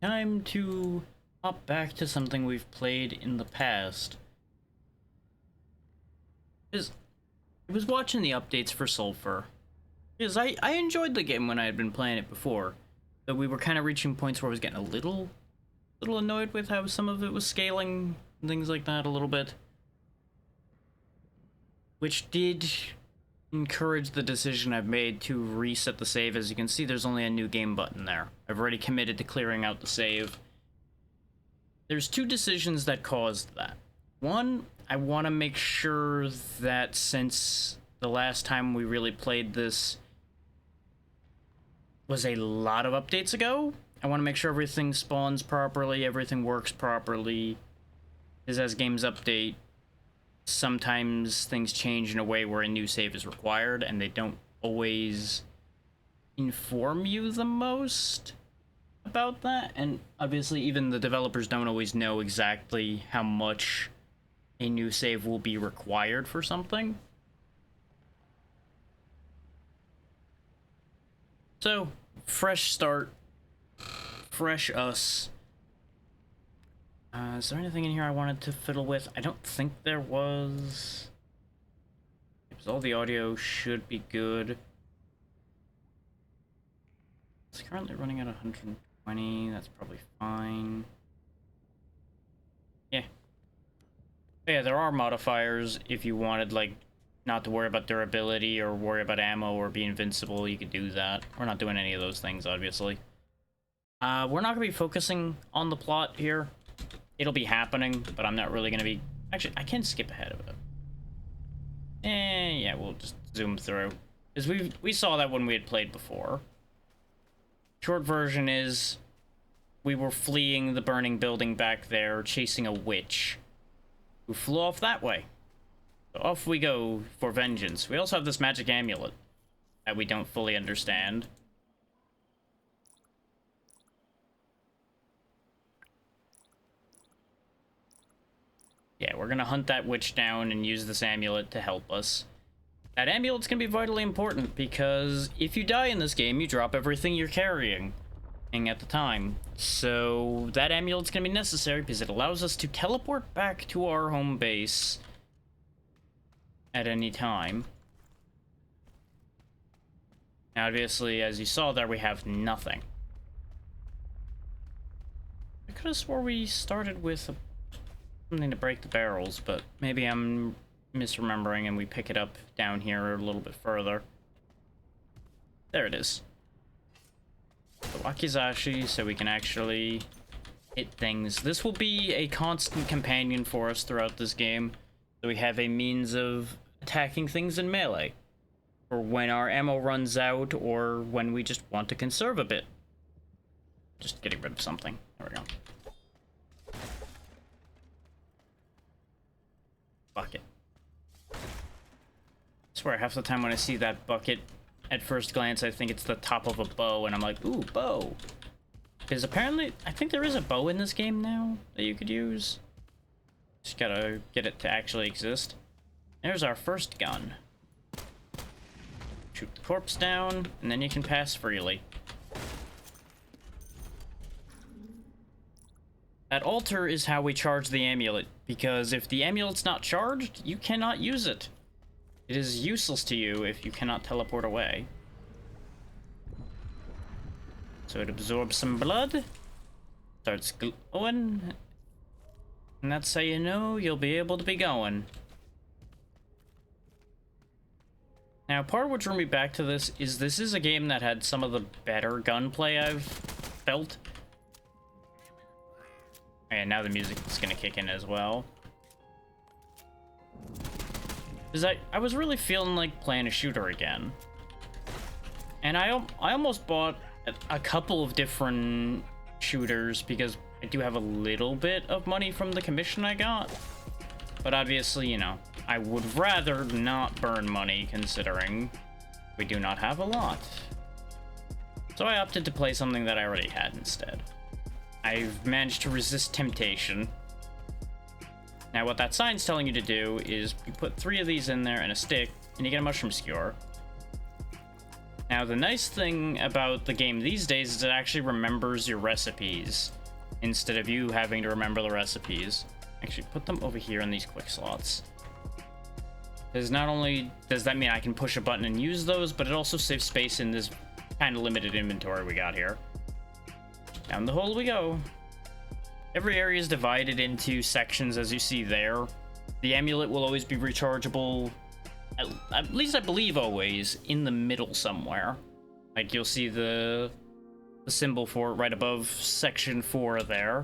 time to hop back to something we've played in the past. I was watching the updates for Sulfer. Because I enjoyed the game when I had been playing it before. Though we were kind of reaching points where I was getting a little annoyed with how some of it was scaling and things like that a little bit. Which did encourage the decision I've made to reset the save. As you can see, there's only a new game button there. I've already committed to clearing out the save. There's two decisions that caused that. One, I want to make sure that since the last time we really played this was a lot of updates ago, I want to make sure everything spawns properly, everything works properly. Because as games update, sometimes things change in a way where a new save is required, and they don't always inform you the most about that. And obviously, even the developers don't always know exactly how much a new save will be required for something. So, fresh start, fresh us. Is there anything in here I wanted to fiddle with? I don't think there was. Because all the audio should be good. It's currently running at 120. That's probably fine. Yeah. But yeah, there are modifiers if you wanted, like, not to worry about durability or worry about ammo or be invincible. You could do that. We're not doing any of those things, obviously. We're not going to be focusing on the plot here. It'll be happening, but I'm not really going to be... Actually, I can skip ahead of it. Yeah, we'll just zoom through. Because we saw that when we had played before. Short version is... we were fleeing the burning building back there, chasing a witch who flew off that way. So off we go for vengeance. We also have this magic amulet that we don't fully understand. Yeah, we're gonna hunt that witch down and use this amulet to help us. That amulet's gonna be vitally important because if you die in this game, you drop everything you're carrying at the time. So that amulet's gonna be necessary because it allows us to teleport back to our home base at any time. Now, obviously, as you saw there, we have nothing. I could have swore we started with something to break the barrels, but maybe I'm misremembering and we pick it up down here a little bit further. There it is. The wakizashi, so we can actually hit things. This will be a constant companion for us throughout this game, so we have a means of attacking things in melee, or when our ammo runs out, or when we just want to conserve a bit. Just getting rid of something. There we go. Bucket. I swear, half the time when I see that bucket, at first glance, I think it's the top of a bow, and I'm like, ooh, bow. Because apparently, I think there is a bow in this game now that you could use. Just gotta get it to actually exist. There's our first gun. Shoot the corpse down, and then you can pass freely. That altar is how we charge the amulet, because if the amulet's not charged, you cannot use it. It is useless to you if you cannot teleport away. So it absorbs some blood, starts glowing, and that's how you know you'll be able to be going. Now, part of what drew me back to this is a game that had some of the better gunplay I've felt. And now the music is gonna kick in as well. Because I was really feeling like playing a shooter again. And I almost bought a couple of different shooters because I do have a little bit of money from the commission I got. But obviously, you know, I would rather not burn money considering we do not have a lot. So I opted to play something that I already had instead. I've managed to resist temptation. Now what that sign's telling you to do is you put 3 of these in there and a stick, and you get a mushroom skewer. Now, the nice thing about the game these days is it actually remembers your recipes instead of you having to remember the recipes. Actually, put them over here in these quick slots. Because not only does that mean I can push a button and use those, but it also saves space in this kind of limited inventory we got here. Down the hole we go. Every area is divided into sections, as you see there. The amulet will always be rechargeable, at least I believe always, in the middle somewhere. Like, you'll see the symbol for it right above section 4 there.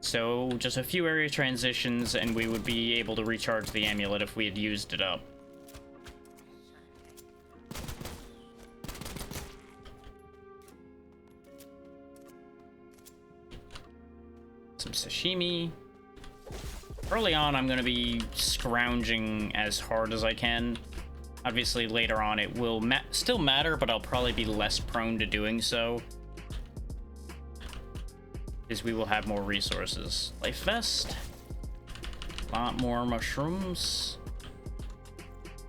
So, just a few area transitions, and we would be able to recharge the amulet if we had used it up. Some sashimi. Early on, I'm going to be scrounging as hard as I can. Obviously, later on, it will still matter, but I'll probably be less prone to doing so, because we will have more resources. Life vest. A lot more mushrooms.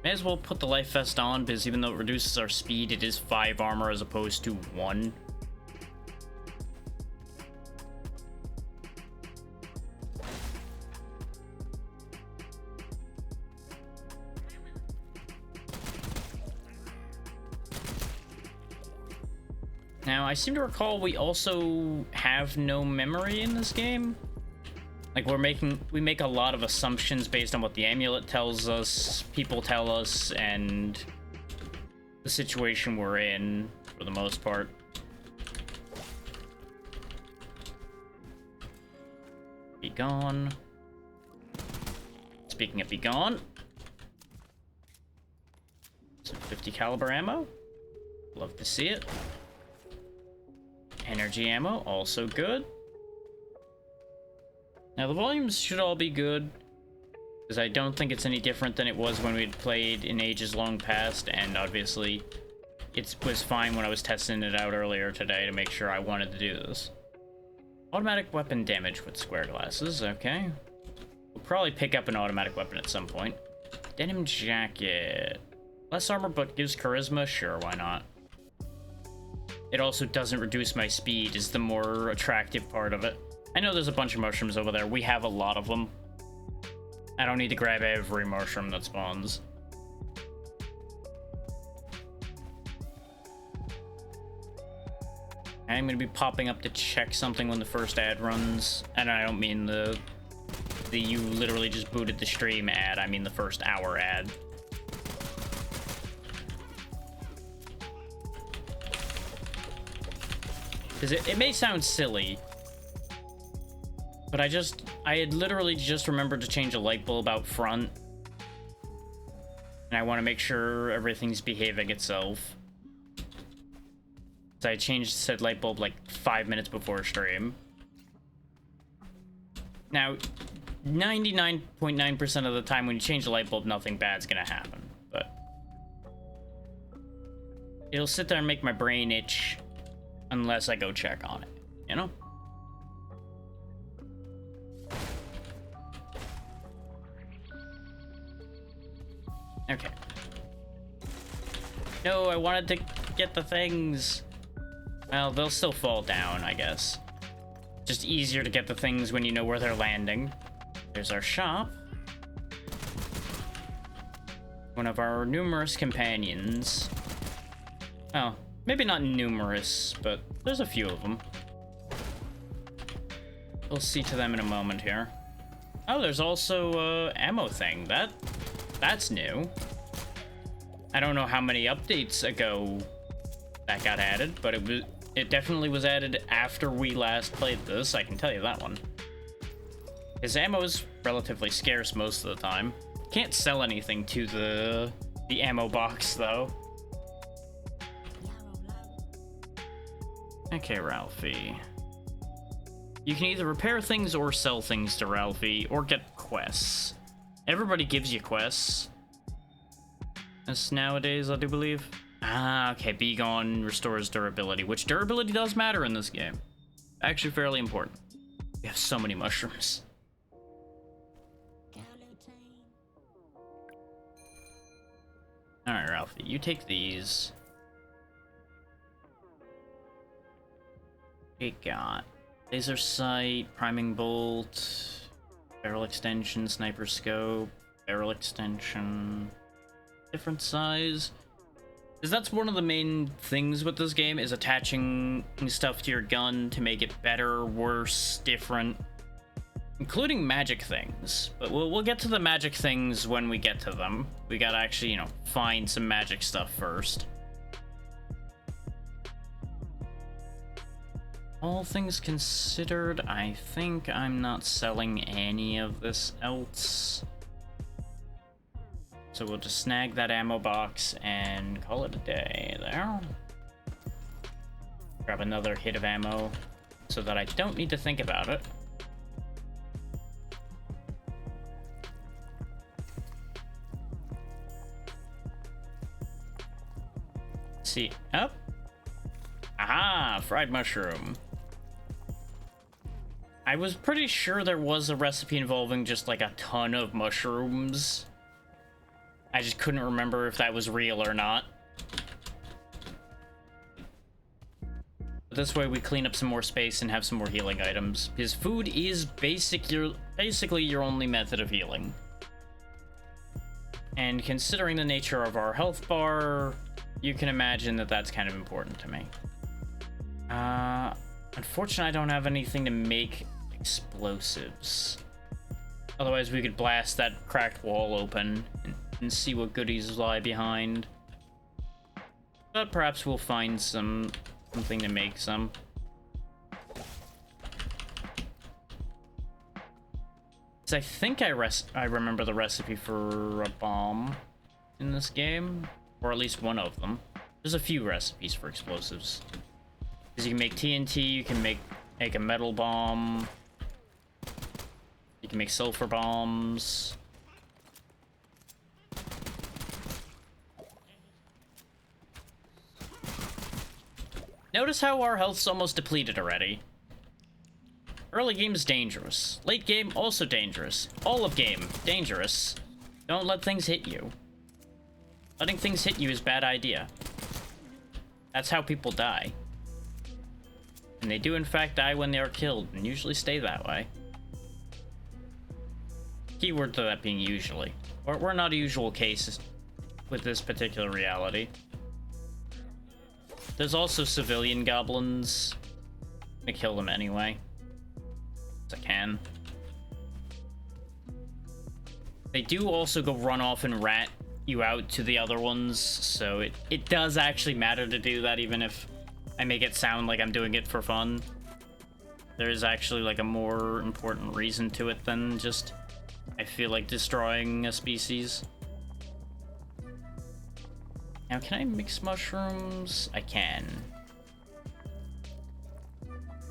May as well put the life vest on, because even though it reduces our speed, it is 5 armor as opposed to 1. Now, I seem to recall we also have no memory in this game. Like, we make a lot of assumptions based on what the amulet tells us, people tell us, and the situation we're in, for the most part. Be gone. Speaking of be gone. Some 50 caliber ammo. Love to see it. Energy ammo, also good. Now, the volumes should all be good, because I don't think it's any different than it was when we'd played in ages long past, and obviously it was fine when I was testing it out earlier today to make sure I wanted to do this. Automatic weapon damage with square glasses, okay. We'll probably pick up an automatic weapon at some point. Denim jacket. Less armor but gives charisma, sure, why not? It also doesn't reduce my speed, is the more attractive part of it. I know there's a bunch of mushrooms over there. We have a lot of them. I don't need to grab every mushroom that spawns. I'm going to be popping up to check something when the first ad runs. And I don't mean the you literally just booted the stream ad. I mean the first hour ad. Because it may sound silly, but I had literally just remembered to change a light bulb out front. And I want to make sure everything's behaving itself. So I changed said light bulb like 5 minutes before stream. Now, 99.9% of the time when you change the light bulb, nothing bad's gonna happen. But it'll sit there and make my brain itch unless I go check on it, you know? Okay. No, I wanted to get the things. Well, they'll still fall down, I guess. Just easier to get the things when you know where they're landing. There's our shop. One of our numerous companions. Oh. Maybe not numerous, but there's a few of them. We'll see to them in a moment here. Oh, there's also ammo thing. That's new. I don't know how many updates ago that got added, but it definitely was added after we last played this, I can tell you that one. His ammo is relatively scarce most of the time. Can't sell anything to the ammo box though. Okay, Ralphie. You can either repair things or sell things to Ralphie, or get quests. Everybody gives you quests. As nowadays, I do believe. Ah, okay, Be Gone restores durability, which durability does matter in this game. Actually fairly important. We have so many mushrooms. Alright, Ralphie, you take these. We got laser sight, priming bolt, barrel extension, sniper scope, barrel extension, different size. Because that's one of the main things with this game, is attaching stuff to your gun to make it better, worse, different, including magic things. But we'll get to the magic things when we get to them. We gotta actually, find some magic stuff first. All things considered, I think I'm not selling any of this else. So we'll just snag that ammo box and call it a day there. Grab another hit of ammo so that I don't need to think about it. Let's see. Up. Aha! Fried mushroom. I was pretty sure there was a recipe involving just like a ton of mushrooms. I just couldn't remember if that was real or not. But this way we clean up some more space and have some more healing items. Because food is basically your only method of healing. And considering the nature of our health bar, you can imagine that that's kind of important to me. Unfortunately, I don't have anything to make explosives. Otherwise, we could blast that cracked wall open and see what goodies lie behind. But perhaps we'll find something to make some. So I think I remember the recipe for a bomb in this game, or at least one of them. There's a few recipes for explosives. Because you can make TNT, you can make a metal bomb, you can make sulfur bombs. Notice how our health's almost depleted already. Early game is dangerous. Late game, also dangerous. All of game, dangerous. Don't let things hit you. Letting things hit you is a bad idea. That's how people die. And they do in fact die when they are killed, and usually stay that way. Keyword to that being usually. We're not a usual case with this particular reality. There's also civilian goblins. I'm gonna kill them anyway. As I can. They do also go run off and rat you out to the other ones, so it does actually matter to do that, even if I make it sound like I'm doing it for fun. There is actually like a more important reason to it than just I feel like destroying a species. Now, can I mix mushrooms? I can.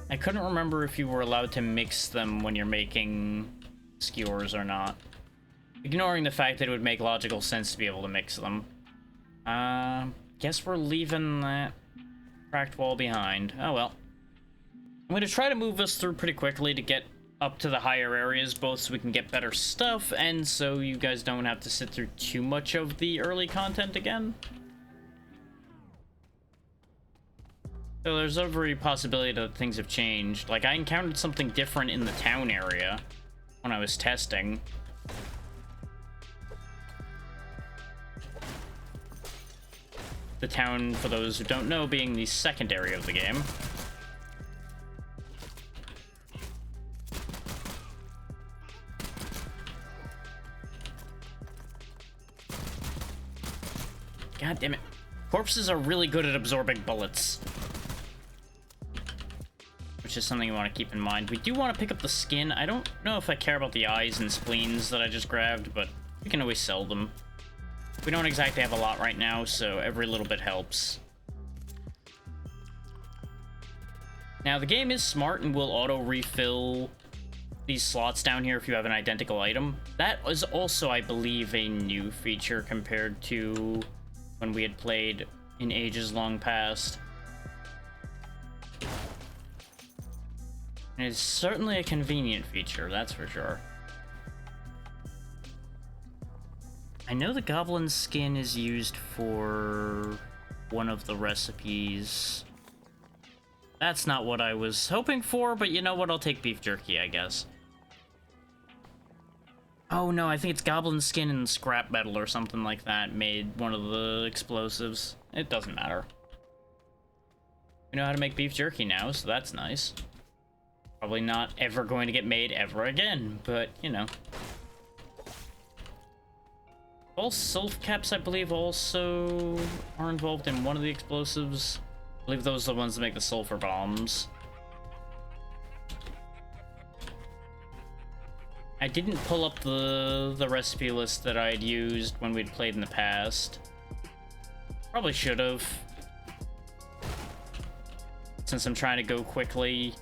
I couldn't remember if you were allowed to mix them when you're making skewers or not. Ignoring the fact that it would make logical sense to be able to mix them. Guess we're leaving that cracked wall behind. Oh well. I'm going to try to move us through pretty quickly to get up to the higher areas, both so we can get better stuff, and so you guys don't have to sit through too much of the early content again. So there's every possibility that things have changed. Like, I encountered something different in the town area when I was testing. The town, for those who don't know, being the second area of the game. God damn it. Corpses are really good at absorbing bullets. Which is something you want to keep in mind. We do want to pick up the skin. I don't know if I care about the eyes and spleens that I just grabbed, but we can always sell them. We don't exactly have a lot right now, so every little bit helps. Now, the game is smart and will auto-refill these slots down here if you have an identical item. That is also, I believe, a new feature compared to when we had played in ages long past. And it's certainly a convenient feature, that's for sure. I know the goblin skin is used for one of the recipes. That's not what I was hoping for, but you know what? I'll take beef jerky, I guess. Oh no, I think it's goblin skin and scrap metal or something like that made one of the explosives. It doesn't matter. We know how to make beef jerky now, so that's nice. Probably not ever going to get made ever again, but, you know. All sulf caps, I believe, also are involved in one of the explosives. I believe those are the ones that make the sulfur bombs. I didn't pull up the recipe list that I had used when we'd played in the past. Probably should have. Since I'm trying to go quickly,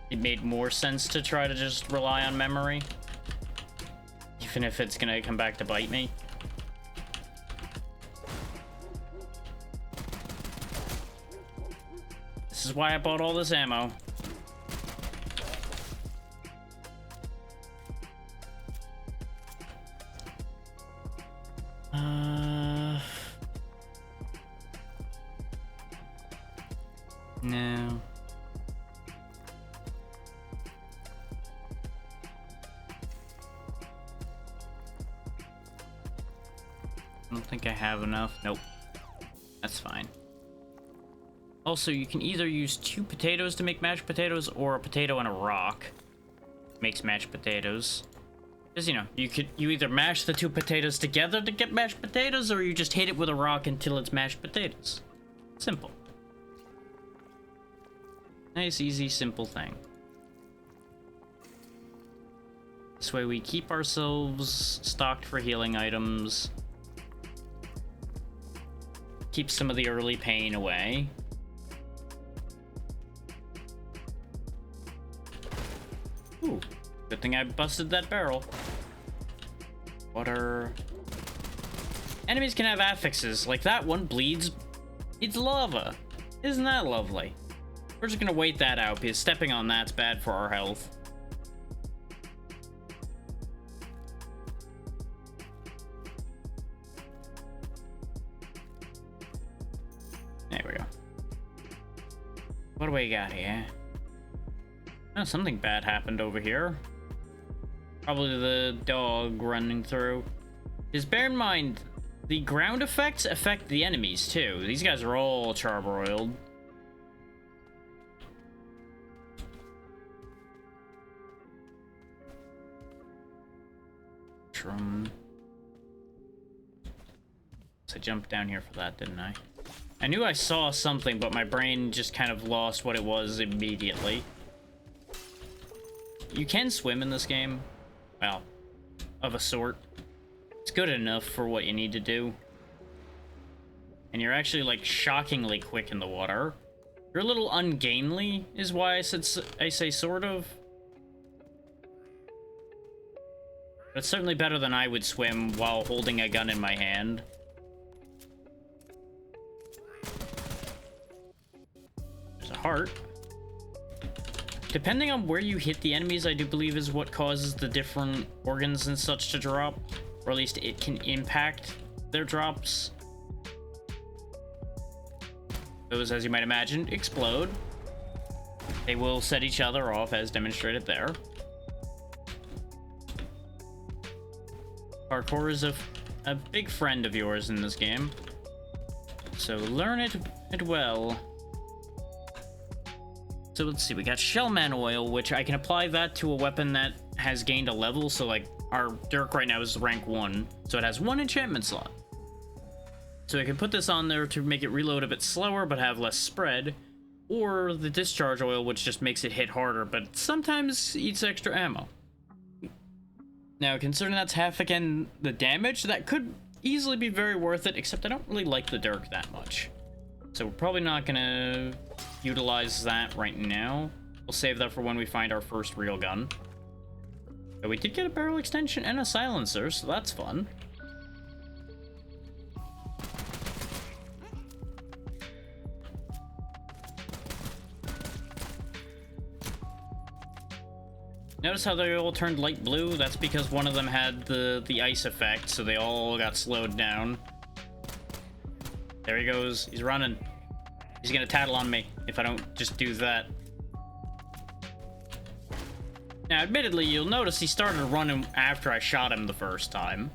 it made more sense to try to just rely on memory. Even if it's gonna come back to bite me. This is why I bought all this ammo. No. I don't think I have enough. Nope. That's fine. Also, you can either use 2 potatoes to make mashed potatoes, or a potato and a rock makes mashed potatoes. Because, you know, you either mash the 2 potatoes together to get mashed potatoes, or you just hit it with a rock until it's mashed potatoes. Simple. Nice, easy, simple thing. This way we keep ourselves stocked for healing items. Keep some of the early pain away. Ooh, good thing I busted that barrel. Water. Enemies can have affixes, like that one bleeds. It's lava. Isn't that lovely? We're just gonna wait that out, because stepping on that's bad for our health. There we go. What do we got here? Oh, something bad happened over here. Probably the dog running through. Just bear in mind, the ground effects affect the enemies too. These guys are all charbroiled. So I jumped down here for that, didn't I? I knew I saw something, but my brain just kind of lost what it was immediately. You can swim in this game. Well, of a sort. It's good enough for what you need to do. And you're actually, like, shockingly quick in the water. You're a little ungainly, is why I say sort of. But it's certainly better than I would swim while holding a gun in my hand. There's a heart. Depending on where you hit the enemies, I do believe is what causes the different organs and such to drop. Or at least it can impact their drops. Those, as you might imagine, explode. They will set each other off, as demonstrated there. Parkour is a big friend of yours in this game. So learn it well. So let's see, we got Shellman Oil, which I can apply that to a weapon that has gained a level. So like our Dirk right now is rank 1, so it has 1 enchantment slot. So I can put this on there to make it reload a bit slower but have less spread. Or the Discharge Oil, which just makes it hit harder but sometimes eats extra ammo. Now, considering that's half again the damage, that could easily be very worth it, except I don't really like the Dirk that much. So we're probably not gonna utilize that right now. We'll save that for when we find our first real gun. But we did get a barrel extension and a silencer, so that's fun. Notice how they all turned light blue? That's because one of them had the ice effect, so they all got slowed down. There he goes. He's running. He's gonna tattle on me. if I don't just do that. Now, admittedly, you'll notice he started running after I shot him the first time.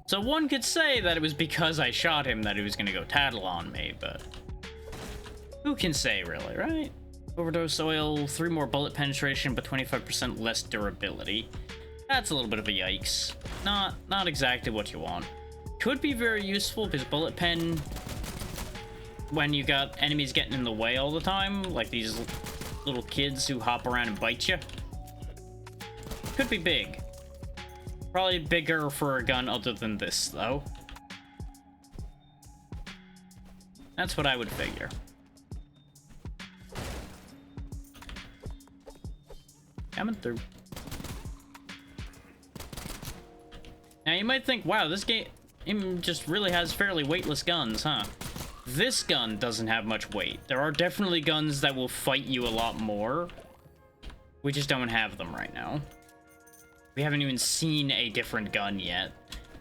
So one could say that it was because I shot him that he was gonna go tattle on me, but who can say, really, right? Overdose oil, 3 more bullet penetration, but 25% less durability. That's a little bit of a yikes. Not exactly what you want. Could be very useful because bullet pen, when you got enemies getting in the way all the time, like these little kids who hop around and bite you, could be big. Probably bigger for a gun other than this, though. That's what I would figure. Coming through. Now you might think, wow, this game just really has fairly weightless guns, huh? This gun doesn't have much weight. There are definitely guns that will fight you a lot more. We just don't have them right now. We haven't even seen a different gun yet.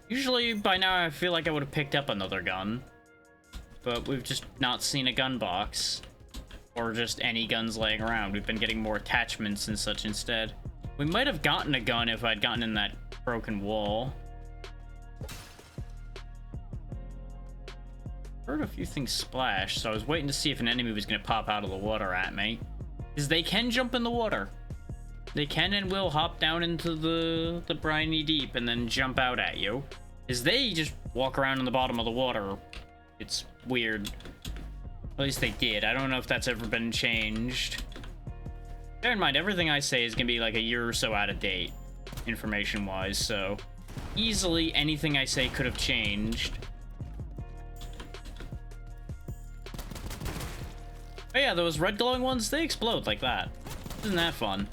Usually by now I feel like I would have picked up another gun. But we've just not seen a gun box. Or just any guns laying around. We've been getting more attachments and such instead. We might have gotten a gun if I'd gotten in that broken wall. Heard a few things splash, so I was waiting to see if an enemy was going to pop out of the water at me. Because they can jump in the water. They can and will hop down into the briny deep and then jump out at you. Because they just walk around in the bottom of the water. It's weird. At least they did. I don't know if that's ever been changed. Bear in mind, everything I say is going to be like a year or so out of date, information-wise, so easily anything I say could have changed. Oh yeah, those red glowing ones, they explode like that. Isn't that fun?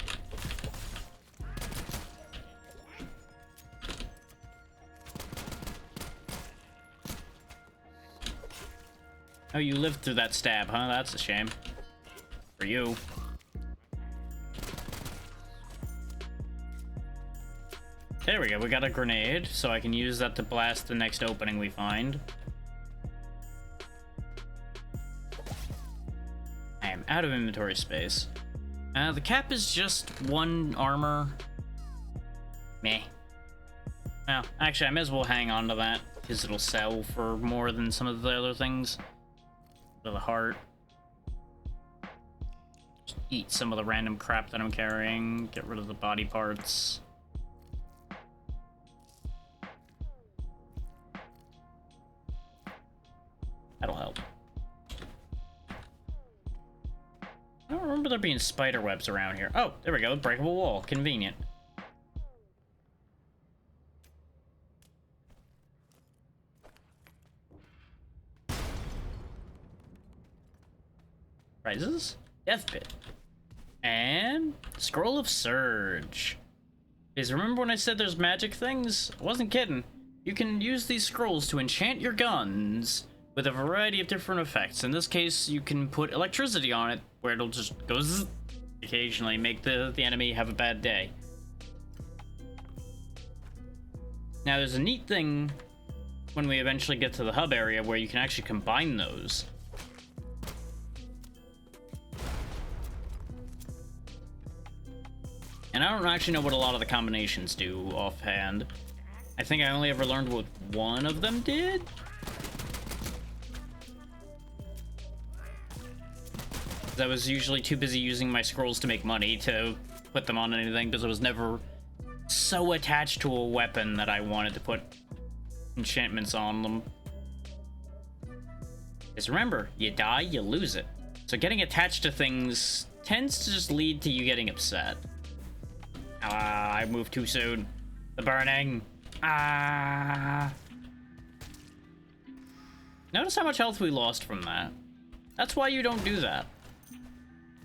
Oh, you lived through that stab, huh? That's a shame. For you. There we go, we got a grenade, so I can use that to blast the next opening we find. I am out of inventory space. The cap is just 1 armor. Meh. Well, actually, I may as well hang on to that, because it'll sell for more than some of the other things. To the heart. Just eat some of the random crap that I'm carrying. Get rid of the body parts. That'll help. I don't remember there being spider webs around here. Oh, there we go. Breakable wall. Convenient. Prizes? Death Pit. And Scroll of Surge. Because remember when I said there's magic things? I wasn't kidding. You can use these scrolls to enchant your guns with a variety of different effects. In this case, you can put electricity on it, where it'll just go zzz, occasionally, make the enemy have a bad day. Now, there's a neat thing when we eventually get to the hub area where you can actually combine those. And I don't actually know what a lot of the combinations do offhand. I think I only ever learned what one of them did. I was usually too busy using my scrolls to make money to put them on anything, because I was never so attached to a weapon that I wanted to put enchantments on them. Because remember, you die, you lose it. So getting attached to things tends to just lead to you getting upset. Ah, I moved too soon. The burning. Ah. Notice how much health we lost from that. That's why you don't do that.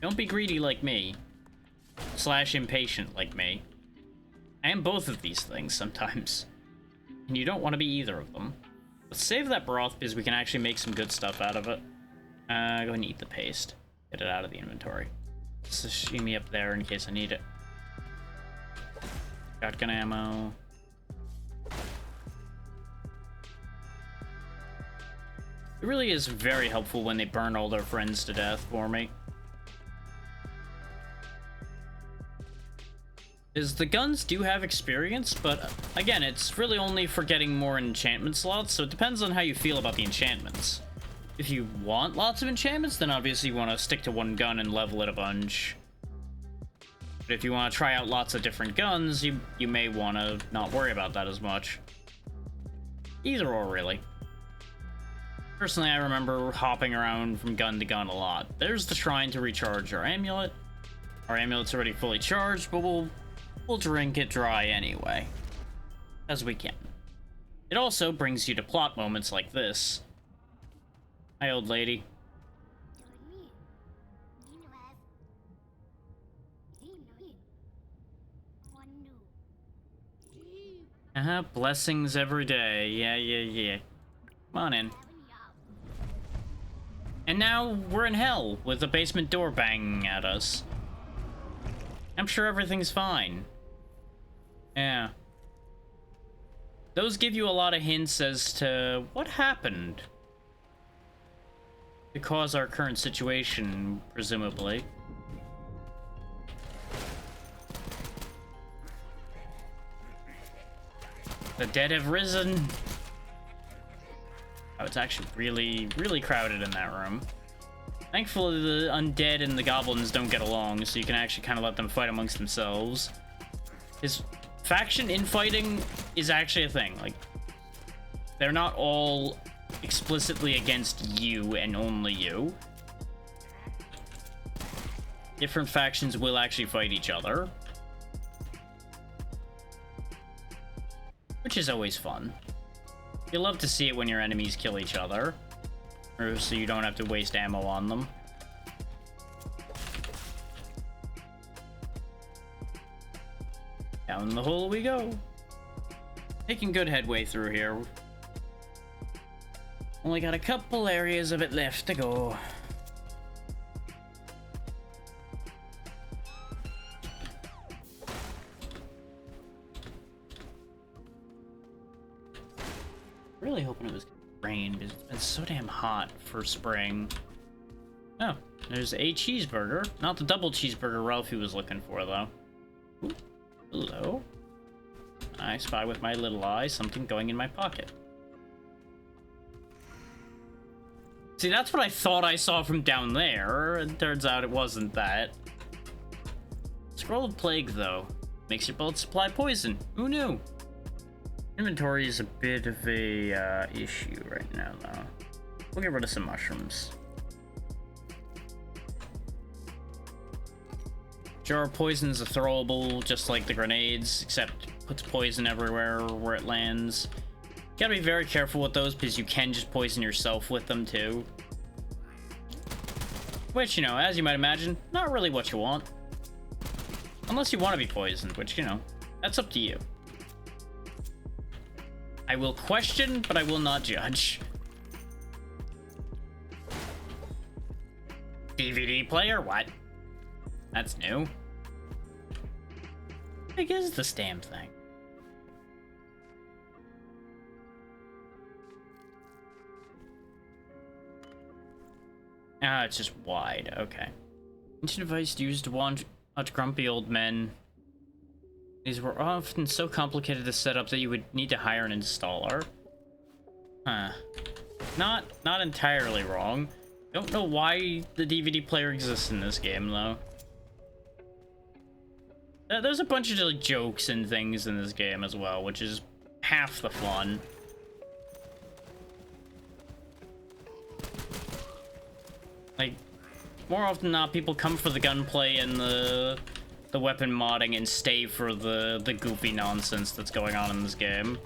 Don't be greedy like me. / impatient like me. I am both of these things sometimes. And you don't want to be either of them. Let's save that broth because we can actually make some good stuff out of it. Go ahead and eat the paste. Get it out of the inventory. Sashimi up there in case I need it. Shotgun ammo. It really is very helpful when they burn all their friends to death for me. is the guns do have experience, but again, it's really only for getting more enchantment slots, so it depends on how you feel about the enchantments. If you want lots of enchantments, then obviously you want to stick to one gun and level it a bunch. But if you want to try out lots of different guns, you may want to not worry about that as much. Either or, really. Personally, I remember hopping around from gun to gun a lot. There's the shrine to recharge our amulet. Our amulet's already fully charged, but we'll drink it dry anyway, as we can. It also brings you to plot moments like this. Hi, old lady. Blessings every day. Yeah. Come on in. And now we're in hell with the basement door banging at us. I'm sure everything's fine. Yeah. Those give you a lot of hints as to what happened to cause our current situation, presumably. The dead have risen. Oh, it's actually really crowded in that room. Thankfully, the undead and the goblins don't get along, so you can actually kind of let them fight amongst themselves. His faction infighting is actually a thing. Like, they're not all explicitly against you and only you. Different factions will actually fight each other, which is always fun. You love to see it when your enemies kill each other, or so you don't have to waste ammo on them. Down the hole we go. Making good headway through here. Only got a couple areas of it left to go. Really hoping it was rain because it's been so damn hot for spring. Oh, there's a cheeseburger. Not the double cheeseburger Ralphie was looking for, though. Ooh, hello. I spy with my little eye something going in my pocket. See, that's what I thought I saw from down there. It turns out it wasn't that. Scroll of Plague, though. Makes your bullet supply poison. Who knew? Inventory is a bit of a issue right now, though. We'll get rid of some mushrooms. Jar of Poison is a throwable, just like the grenades, except puts poison everywhere where it lands. Gotta be very careful with those, because you can just poison yourself with them, too. Which, you know, as you might imagine, not really what you want. Unless you want to be poisoned, which, you know, that's up to you. I will question, but I will not judge. DVD player? What? That's new. How big is this damn thing? Ah, it's just wide. Okay. Ancient device used to watch grumpy old men. These were often so complicated to set up that you would need to hire an installer. Huh. Not entirely wrong. Don't know why the DVD player exists in this game, though. There's a bunch of like, jokes and things in this game as well, which is half the fun. Like, more often than not, people come for the gunplay and the weapon modding and stay for the goofy nonsense that's going on in this game.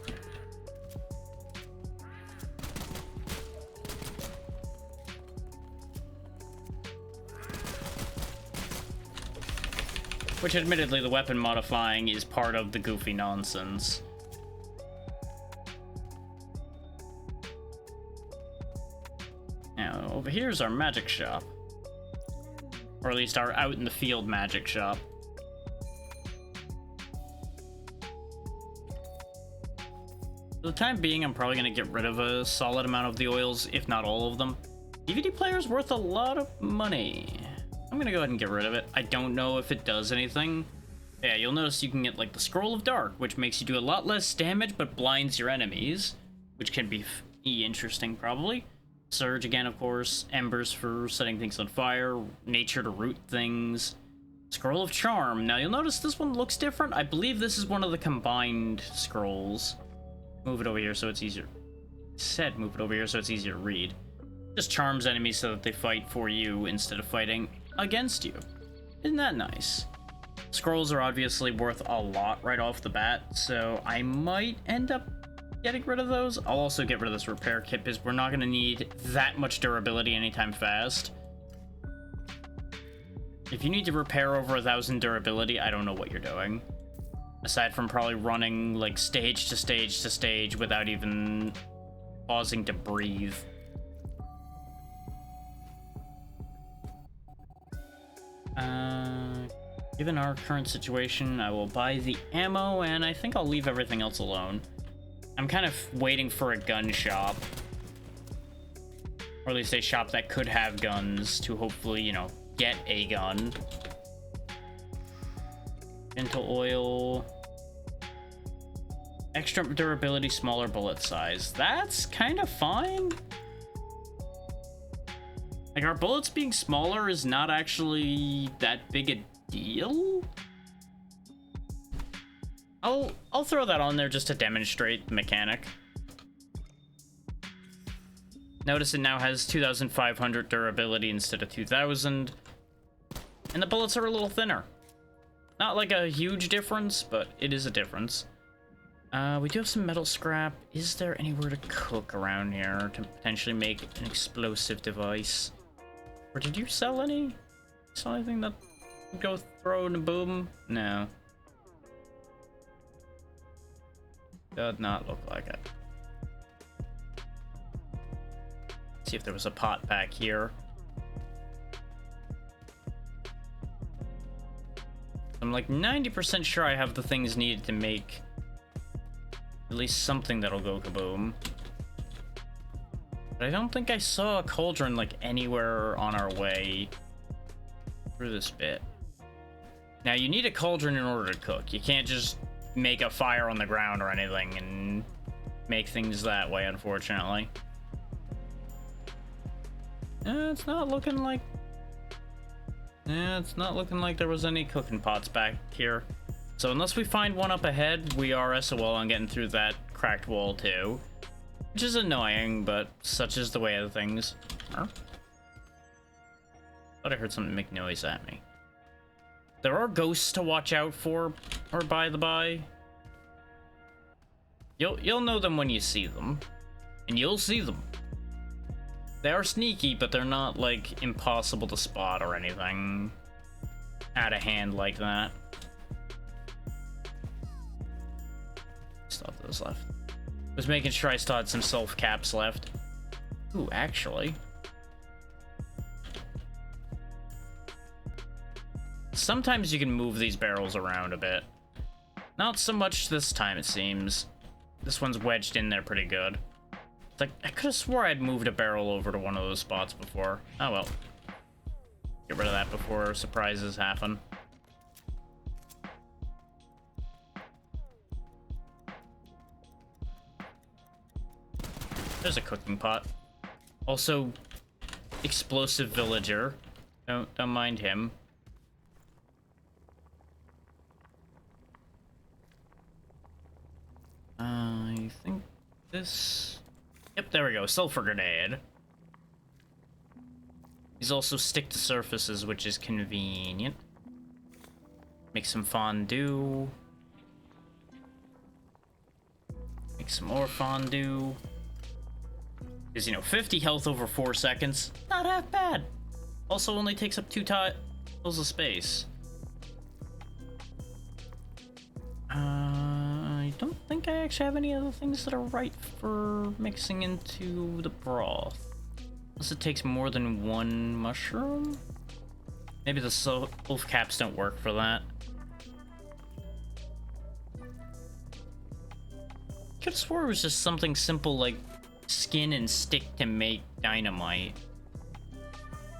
Which, admittedly, the weapon modifying is part of the goofy nonsense. Now, over here's our magic shop. Or at least our out-in-the-field magic shop. For the time being, I'm probably going to get rid of a solid amount of the oils, if not all of them. DVD player's worth a lot of money. I'm going to go ahead and get rid of it. I don't know if it does anything. Yeah, you'll notice you can get like the Scroll of Dark, which makes you do a lot less damage but blinds your enemies, which can be interesting probably. Surge again, of course. Embers for setting things on fire. Nature to root things. Scroll of Charm. Now you'll notice this one looks different. I believe this is one of the combined scrolls. Move it over here so it's easier. Move it over here so it's easier to read. Just charms enemies so that they fight for you instead of fighting against you. Isn't that nice? Scrolls are obviously worth a lot right off the bat, so I might end up getting rid of those. I'll also get rid of this repair kit because we're not going to need that much durability anytime fast. If you need to repair over 1,000 durability, I don't know what you're doing. Aside from probably running like stage to stage to stage without even pausing to breathe. Given our current situation, I will buy the ammo, and I think I'll leave everything else alone. I'm kind of waiting for a gun shop. Or at least a shop that could have guns to hopefully, you know, get a gun. Gentle oil. Extra durability, smaller bullet size. That's kind of fine. Like, our bullets being smaller is not actually that big a deal. I'll throw that on there just to demonstrate the mechanic. Notice it now has 2,500 durability instead of 2,000. And the bullets are a little thinner. Not like a huge difference, but it is a difference. We do have some metal scrap. Is there anywhere to cook around here to potentially make an explosive device? Or did you sell any? Sell anything that would go throw and boom? No. Does not look like it. See if there was a pot back here. I'm like 90% sure I have the things needed to make at least something that'll go kaboom. But I don't think I saw a cauldron like anywhere on our way through this bit. Now you need a cauldron in order to cook. You can't just make a fire on the ground or anything and make things that way, unfortunately. It's not looking like there was any cooking pots back here. So unless we find one up ahead, we are SOL on getting through that cracked wall too. Which is annoying, but such is the way of things. Huh? Thought I heard something make noise at me. There are ghosts to watch out for, or by the by. You'll know them when you see them. And you'll see them. They are sneaky, but they're not, like, impossible to spot or anything out of hand like that. Still have those left. Was making sure I still had some self caps left. Ooh, actually. Sometimes you can move these barrels around a bit. Not so much this time, it seems. This one's wedged in there pretty good. It's like, I could have swore I'd moved a barrel over to one of those spots before. Oh well. Get rid of that before surprises happen. There's a cooking pot. Also, explosive villager. Don't mind him. I think this... Yep, there we go. Sulfur grenade. These also stick to surfaces, which is convenient. Make some fondue. Make some more fondue. Because, you know, 50 health over 4 seconds, not half bad. Also only takes up 2 tiles of space. I don't think I actually have any other things that are right for mixing into the broth. Unless it takes more than 1 mushroom? Maybe the wolf caps don't work for that. Could've swore it was just something simple like skin and stick to make dynamite.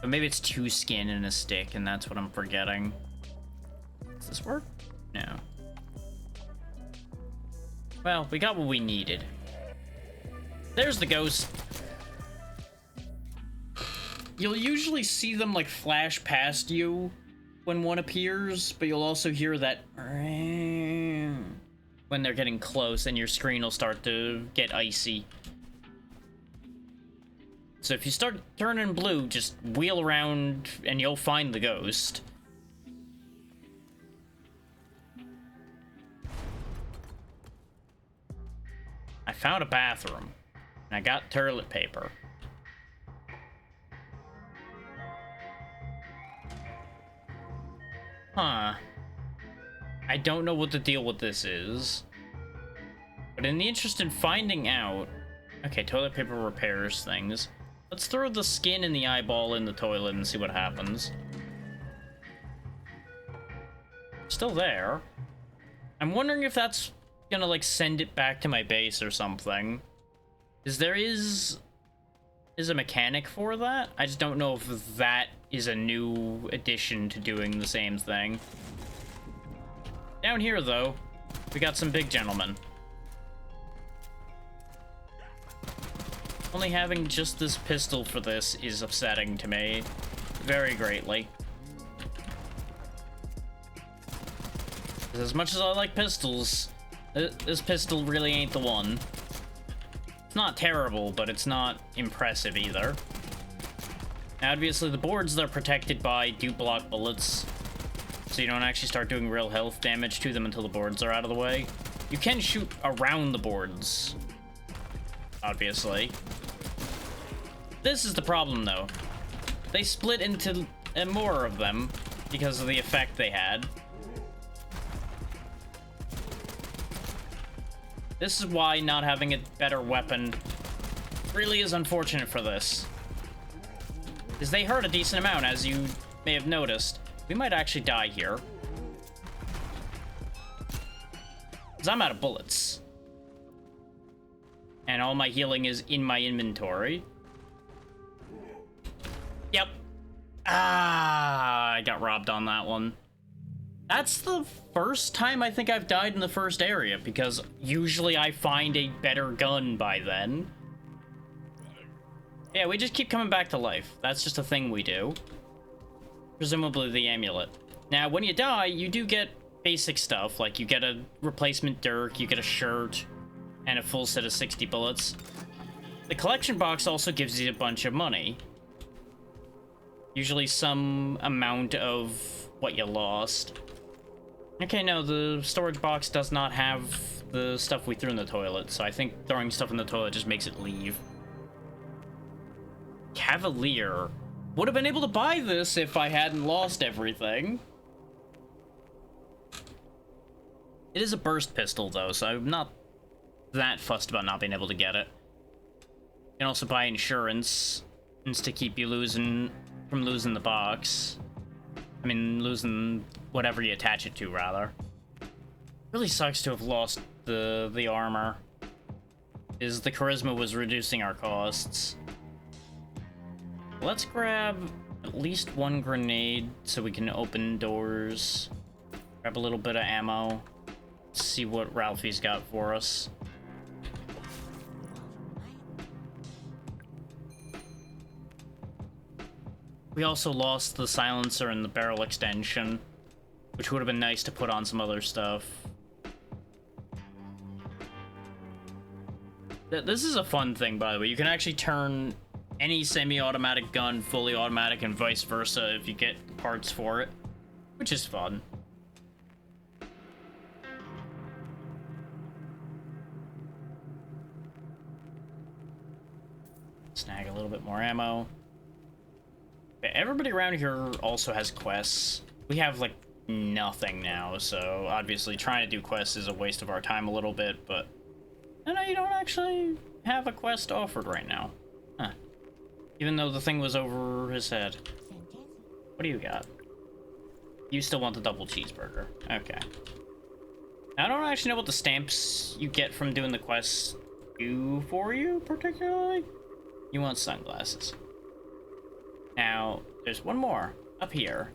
But maybe it's 2 skin and a stick, and that's what I'm forgetting. Does this work? No. Well, we got what we needed. There's the ghost. You'll usually see them, like, flash past you when one appears, but you'll also hear that when they're getting close, and your screen will start to get icy. So if you start turning blue, just wheel around and you'll find the ghost. I found a bathroom, and I got toilet paper. Huh. I don't know what the deal with this is. But in the interest in finding out... Okay, toilet paper repairs things. Let's throw the skin and the eyeball in the toilet and see what happens. Still there. I'm wondering if that's gonna, like, send it back to my base or something. Because there is a mechanic for that. I just don't know if that is a new addition to doing the same thing. Down here, though, we got some big gentlemen. Only having just this pistol for this is upsetting to me very greatly. As much as I like pistols, this pistol really ain't the one. It's not terrible, but it's not impressive either. Now, obviously, the boards they're protected by do block bullets, so you don't actually start doing real health damage to them until the boards are out of the way. You can shoot around the boards, obviously. This is the problem, though. They split into more of them because of the effect they had. This is why not having a better weapon really is unfortunate for this. Because they hurt a decent amount, as you may have noticed. We might actually die here. Because I'm out of bullets. And all my healing is in my inventory. Yep. Ah, I got robbed on that one. That's the first time I think I've died in the first area, because usually I find a better gun by then. Yeah, we just keep coming back to life. That's just a thing we do. Presumably the amulet. Now, when you die, you do get basic stuff, like you get a replacement dirk, you get a shirt, and a full set of 60 bullets. The collection box also gives you a bunch of money. Usually some amount of what you lost. Okay, no, the storage box does not have the stuff we threw in the toilet, so I think throwing stuff in the toilet just makes it leave. Cavalier. Would have been able to buy this if I hadn't lost everything. It is a burst pistol, though, so I'm not that fussed about not being able to get it. You can also buy insurance to keep you from losing the box. I mean, losing whatever you attach it to, rather. Really sucks to have lost the armor. Is the charisma was reducing our costs. Let's grab at least one grenade so we can open doors. Grab a little bit of ammo. See what Ralphie's got for us. We also lost the silencer and the barrel extension, which would have been nice to put on some other stuff. This is a fun thing, by the way. You can actually turn any semi-automatic gun fully automatic and vice versa if you get parts for it, which is fun. Snag a little bit more ammo. Everybody around here also has quests. We have, like, nothing now, so obviously trying to do quests is a waste of our time a little bit, but... No, you don't actually have a quest offered right now. Huh. Even though the thing was over his head. What do you got? You still want the double cheeseburger. Okay. I don't actually know what the stamps you get from doing the quests do for you, particularly. You want sunglasses. Now, there's one more up here.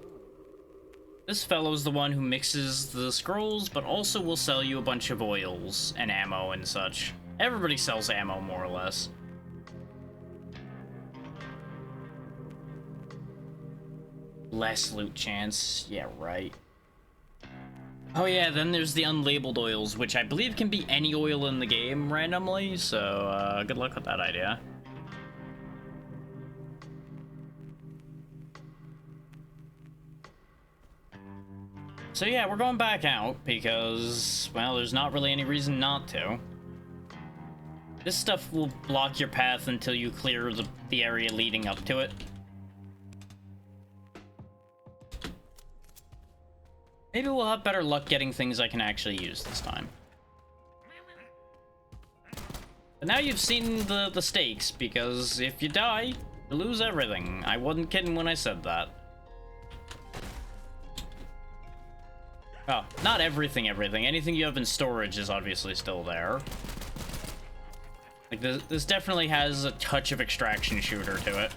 This fellow's the one who mixes the scrolls, but also will sell you a bunch of oils and ammo and such. Everybody sells ammo, more or less. Less loot chance. Yeah, right. Oh yeah, then there's the unlabeled oils, which I believe can be any oil in the game randomly, so good luck with that idea. So yeah, we're going back out because, well, there's not really any reason not to. This stuff will block your path until you clear the area leading up to it. Maybe we'll have better luck getting things I can actually use this time. But now you've seen the stakes, because if you die, you lose everything. I wasn't kidding when I said that. Oh, not everything. Anything you have in storage is obviously still there. Like, this definitely has a touch of extraction shooter to it.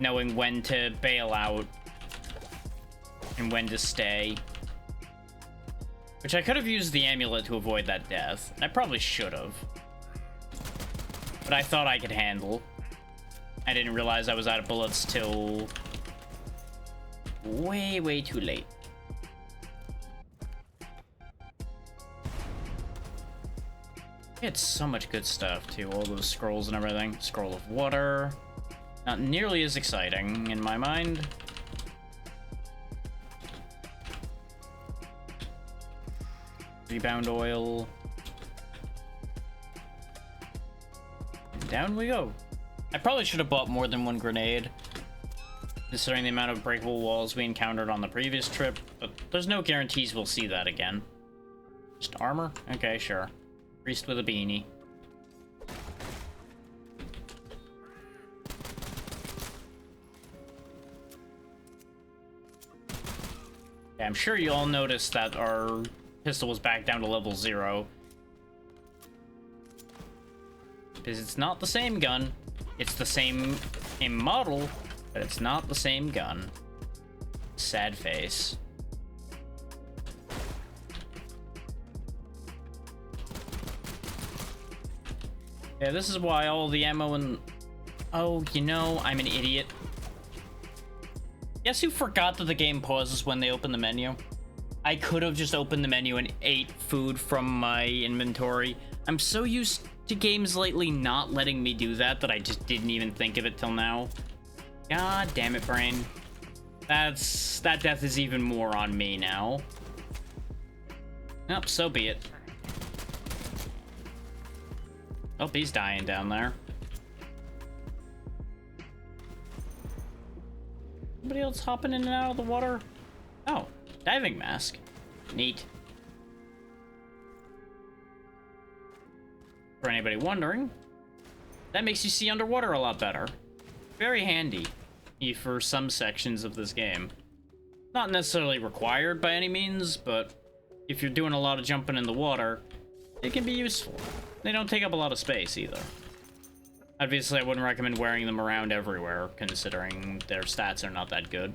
Knowing when to bail out and when to stay. Which I could have used the amulet to avoid that death. I probably should have. But I thought I could handle. I didn't realize I was out of bullets till way, way too late. It's so much good stuff too, all those scrolls and everything. Scroll of water. Not nearly as exciting in my mind. Rebound oil. And down we go. I probably should have bought more than one grenade, considering the amount of breakable walls we encountered on the previous trip, but there's no guarantees we'll see that again. Just armor? Okay, sure. Priest with a beanie. Yeah, I'm sure you all noticed that our pistol was back down to level 0. Because it's not the same gun. It's the same in model, but it's not the same gun. Sad face. Yeah, this is why all the ammo and... Oh, you know, I'm an idiot. Guess who forgot that the game pauses when they open the menu? I could have just opened the menu and ate food from my inventory. I'm so used to games lately not letting me do that I just didn't even think of it till now. God damn it, brain. That death is even more on me now. Nope, so be it. Oh, he's dying down there. Anybody else hopping in and out of the water? Oh, diving mask. Neat. For anybody wondering, that makes you see underwater a lot better. Very handy for some sections of this game. Not necessarily required by any means, but if you're doing a lot of jumping in the water, it can be useful. They don't take up a lot of space either. Obviously, I wouldn't recommend wearing them around everywhere, considering their stats are not that good.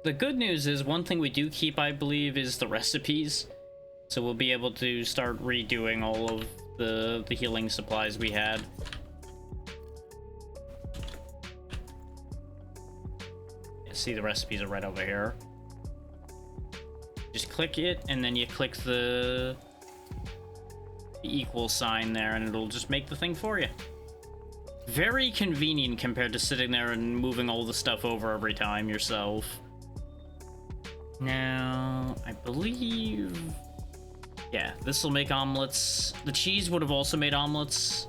The good news is, one thing we do keep, I believe, is the recipes. So we'll be able to start redoing all of the healing supplies we had. See, the recipes are right over here. Just click it, and then you click the equal sign there, and it'll just make the thing for you. Very convenient compared to sitting there and moving all the stuff over every time yourself. Now, I believe... Yeah, this will make omelets. The cheese would have also made omelets.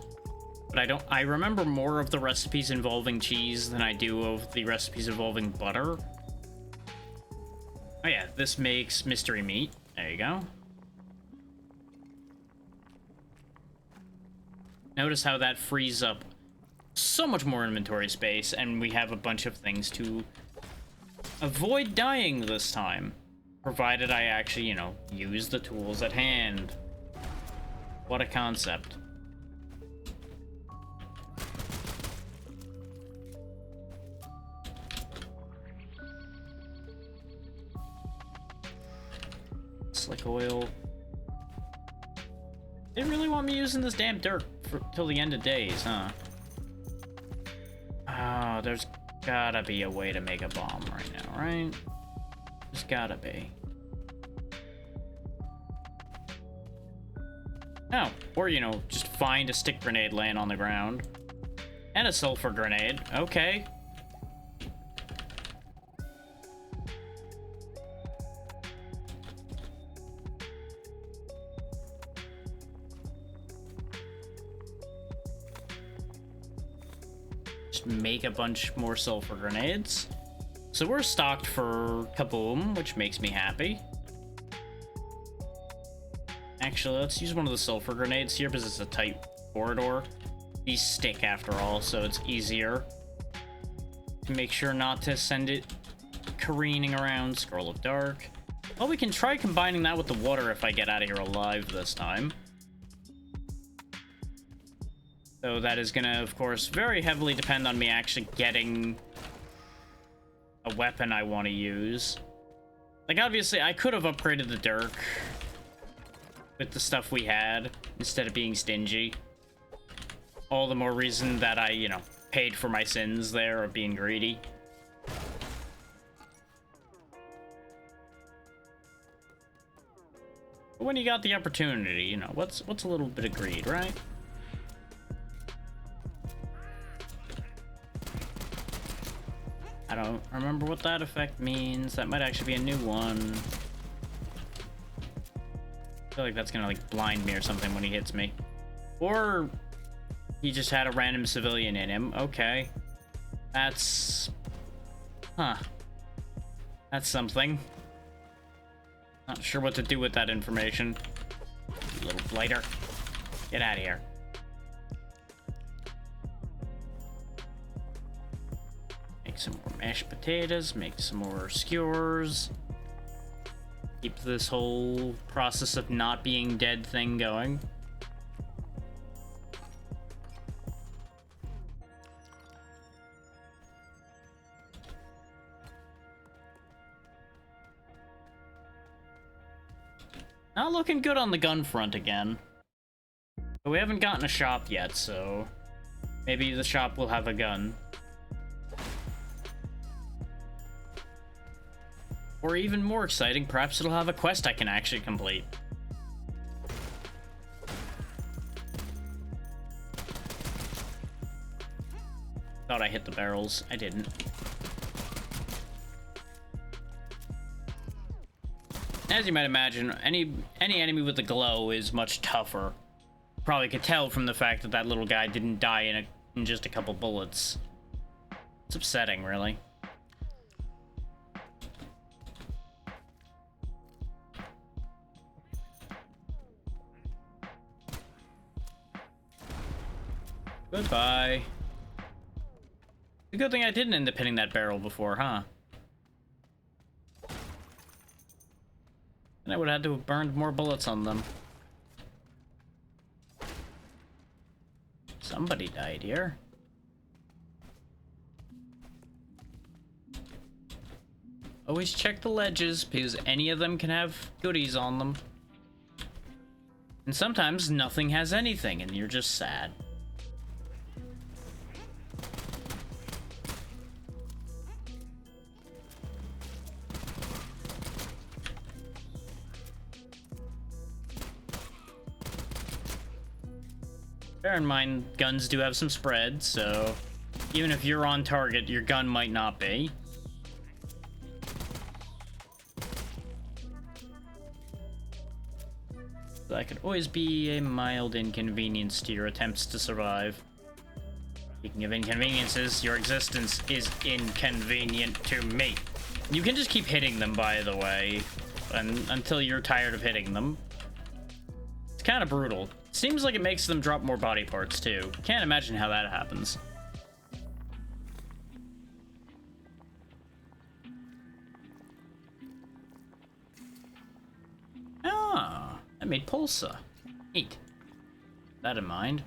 But I remember more of the recipes involving cheese than I do of the recipes involving butter. Oh yeah, this makes mystery meat. There you go. Notice how that frees up so much more inventory space, and we have a bunch of things to avoid dying this time. Provided I actually, use the tools at hand. What a concept. Slick oil. They really want me using this damn dirt till the end of days, huh? Oh, there's gotta be a way to make a bomb right now, right? There's gotta be. Oh, or, just find a stick grenade laying on the ground. And a sulfur grenade. Okay. Just make a bunch more sulfur grenades. So we're stocked for kaboom, which makes me happy. Actually, let's use one of the sulfur grenades here because it's a tight corridor. These stick after all, so it's easier to make sure not to send it careening around. Scroll of Dark. Well, we can try combining that with the water if I get out of here alive this time. So that is gonna, of course, very heavily depend on me actually getting a weapon I want to use. Like, obviously, I could have upgraded the Dirk with the stuff we had instead of being stingy. All the more reason that I, paid for my sins there of being greedy. But when you got the opportunity, what's a little bit of greed, right? I don't remember what that effect means. That might actually be a new one. I feel like that's gonna blind me or something when he hits me. Or he just had a random civilian in him. Okay. That's... Huh. That's something. Not sure what to do with that information. You little blighter. Get out of here. Make some more mashed potatoes. Make some more skewers. Keep this whole process of not being dead thing going. Not looking good on the gun front again. But we haven't gotten a shop yet, so maybe the shop will have a gun. Or even more exciting, perhaps it'll have a quest I can actually complete. Thought I hit the barrels. I didn't. As you might imagine, any enemy with a glow is much tougher. Probably could tell from the fact that that little guy didn't die in just a couple bullets. It's upsetting, really. Goodbye. It's a good thing I didn't end up hitting that barrel before, huh? And I would have had to have burned more bullets on them. Somebody died here. Always check the ledges, because any of them can have goodies on them. And sometimes nothing has anything, and you're just sad. Bear in mind, guns do have some spread, so even if you're on target, your gun might not be. That could always be a mild inconvenience to your attempts to survive. Speaking of inconveniences, your existence is inconvenient to me. You can just keep hitting them, by the way, until you're tired of hitting them. It's kind of brutal. Seems like it makes them drop more body parts, too. Can't imagine how that happens. I made pulsa. Neat. That in mind.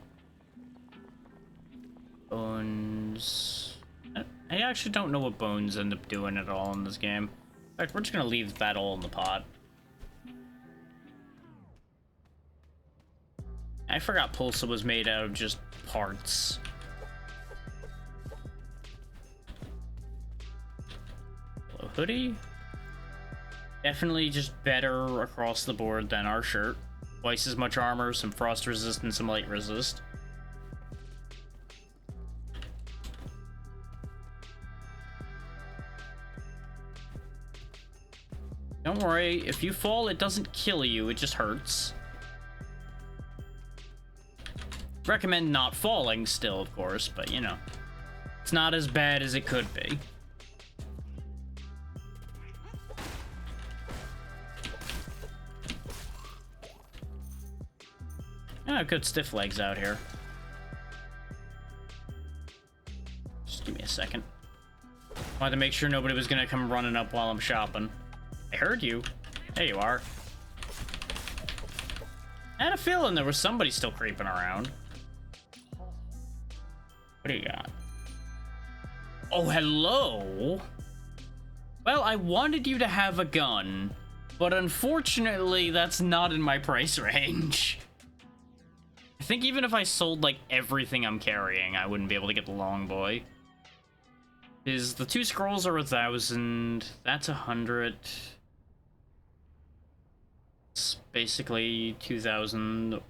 Bones. I actually don't know what bones end up doing at all in this game. In fact, we're just gonna leave that all in the pot. I forgot pulsa was made out of just parts. Hello, hoodie. Definitely just better across the board than our shirt. Twice as much armor, some frost resist, and some light resist. Don't worry, if you fall, it doesn't kill you, it just hurts. Recommend not falling still, of course, but you know. It's not as bad as it could be. Oh, good stiff legs out here. Just give me a second. Wanted to make sure nobody was gonna come running up while I'm shopping. I heard you. There you are. I had a feeling there was somebody still creeping around. What do you got? Oh, hello? Well, I wanted you to have a gun, but unfortunately, that's not in my price range. I think even if I sold, like, everything I'm carrying, I wouldn't be able to get the long boy. Is the 2 scrolls are 1,000. That's 100. It's basically 2,000.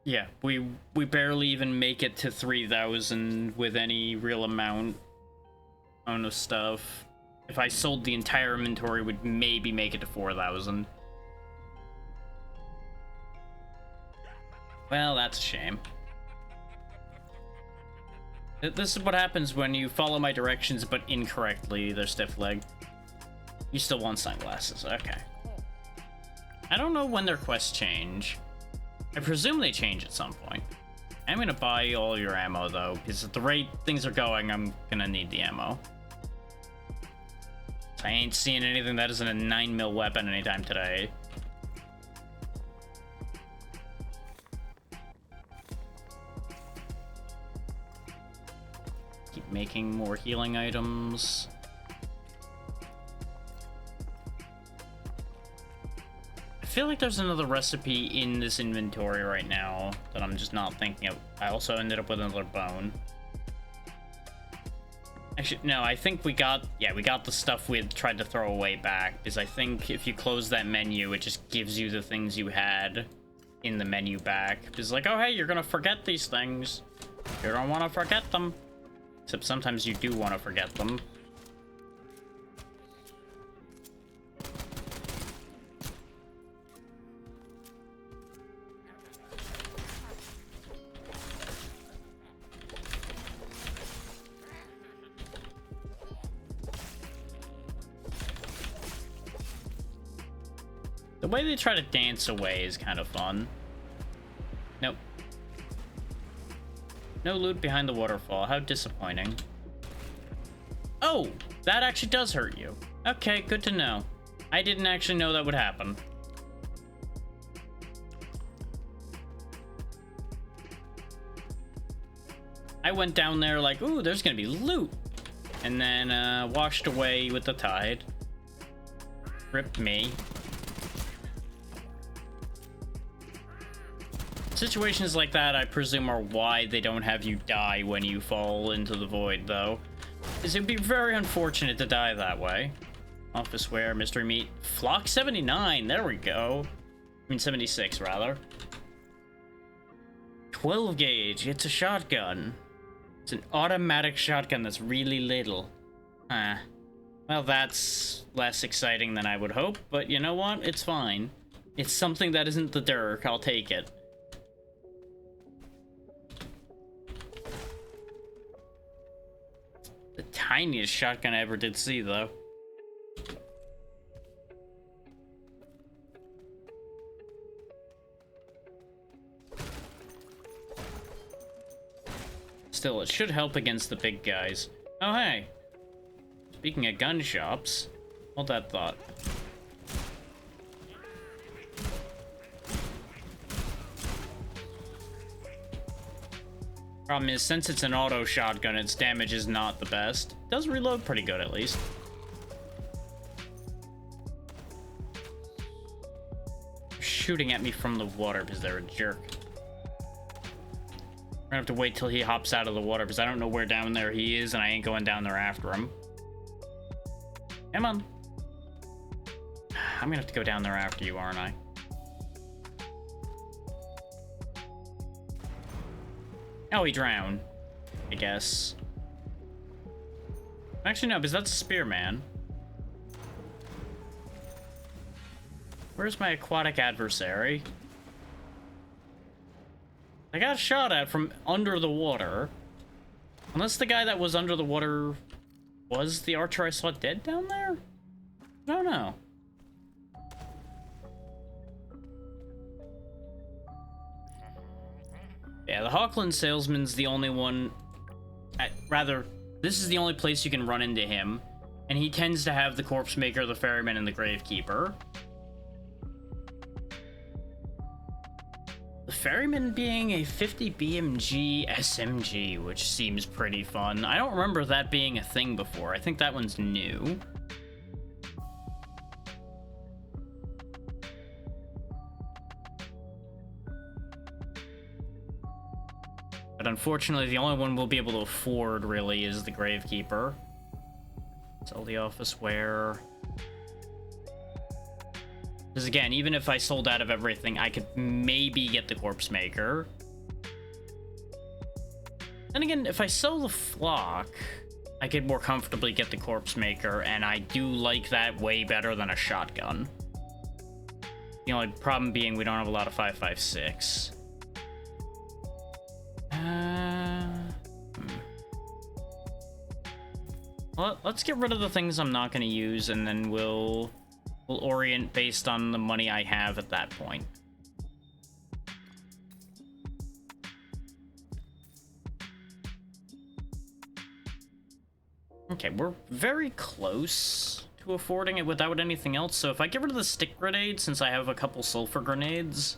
Yeah, we barely even make it to 3,000 with any real amount of stuff. If I sold the entire inventory, would maybe make it to 4,000. Well, that's a shame. This is what happens when you follow my directions, but incorrectly. They're stiff leg. You still want sunglasses, okay. I don't know when their quests change. I presume they change at some point. I'm gonna buy all your ammo, though, because at the rate things are going, I'm gonna need the ammo. I ain't seeing anything that isn't a 9mm weapon anytime today. Keep making more healing items. I feel like there's another recipe in this inventory right now that I'm just not thinking of. I also ended up with another bone. Actually, no, I think we got the stuff we had tried to throw away back, because I think if you close that menu, it just gives you the things you had in the menu back. It's like, oh, hey, you're gonna forget these things. You don't want to forget them. Except sometimes you do want to forget them. The way they try to dance away is kind of fun. Nope. No loot behind the waterfall. How disappointing. Oh, that actually does hurt you. Okay, good to know. I didn't actually know that would happen. I went down there like, ooh, there's gonna be loot. And then washed away with the tide. Rip me. Situations like that, I presume, are why they don't have you die when you fall into the void, though. Because it'd be very unfortunate to die that way. Office wear, mystery meat. Flock 79, there we go. I mean, 76, rather. 12 gauge, it's a shotgun. It's an automatic shotgun that's really little. Huh. Well, that's less exciting than I would hope, but you know what? It's fine. It's something that isn't the Dirk, I'll take it. The tiniest shotgun I ever did see, though. Still, it should help against the big guys. Oh, hey. Speaking of gun shops, hold that thought. Problem is, since it's an auto shotgun, its damage is not the best. It does reload pretty good, at least. They're shooting at me from the water because they're a jerk. I'm gonna have to wait till he hops out of the water because I don't know where down there he is, and I ain't going down there after him. Come on. I'm gonna have to go down there after you, aren't I? Oh, he drowned, I guess. Actually, no, because that's a spearman. Where's my aquatic adversary? I got shot at from under the water. Unless the guy that was under the water was the archer I saw dead down there? I don't know. Yeah, the Hawkland salesman's the only one... rather, this is the only place you can run into him. And he tends to have the corpse maker, the ferryman, and the gravekeeper. The ferryman being a 50 BMG SMG, which seems pretty fun. I don't remember that being a thing before. I think that one's new. But unfortunately, the only one we'll be able to afford, really, is the Gravekeeper. Sell the office ware. Because again, even if I sold out of everything, I could maybe get the Corpse Maker. Then again, if I sell the Flock, I could more comfortably get the Corpse Maker, and I do like that way better than a shotgun. The only problem being we don't have a lot of 5.56. Well, let's get rid of the things I'm not going to use, and then we'll orient based on the money I have at that point. Okay, we're very close to affording it without anything else, so if I get rid of the stick grenade, since I have a couple sulfur grenades,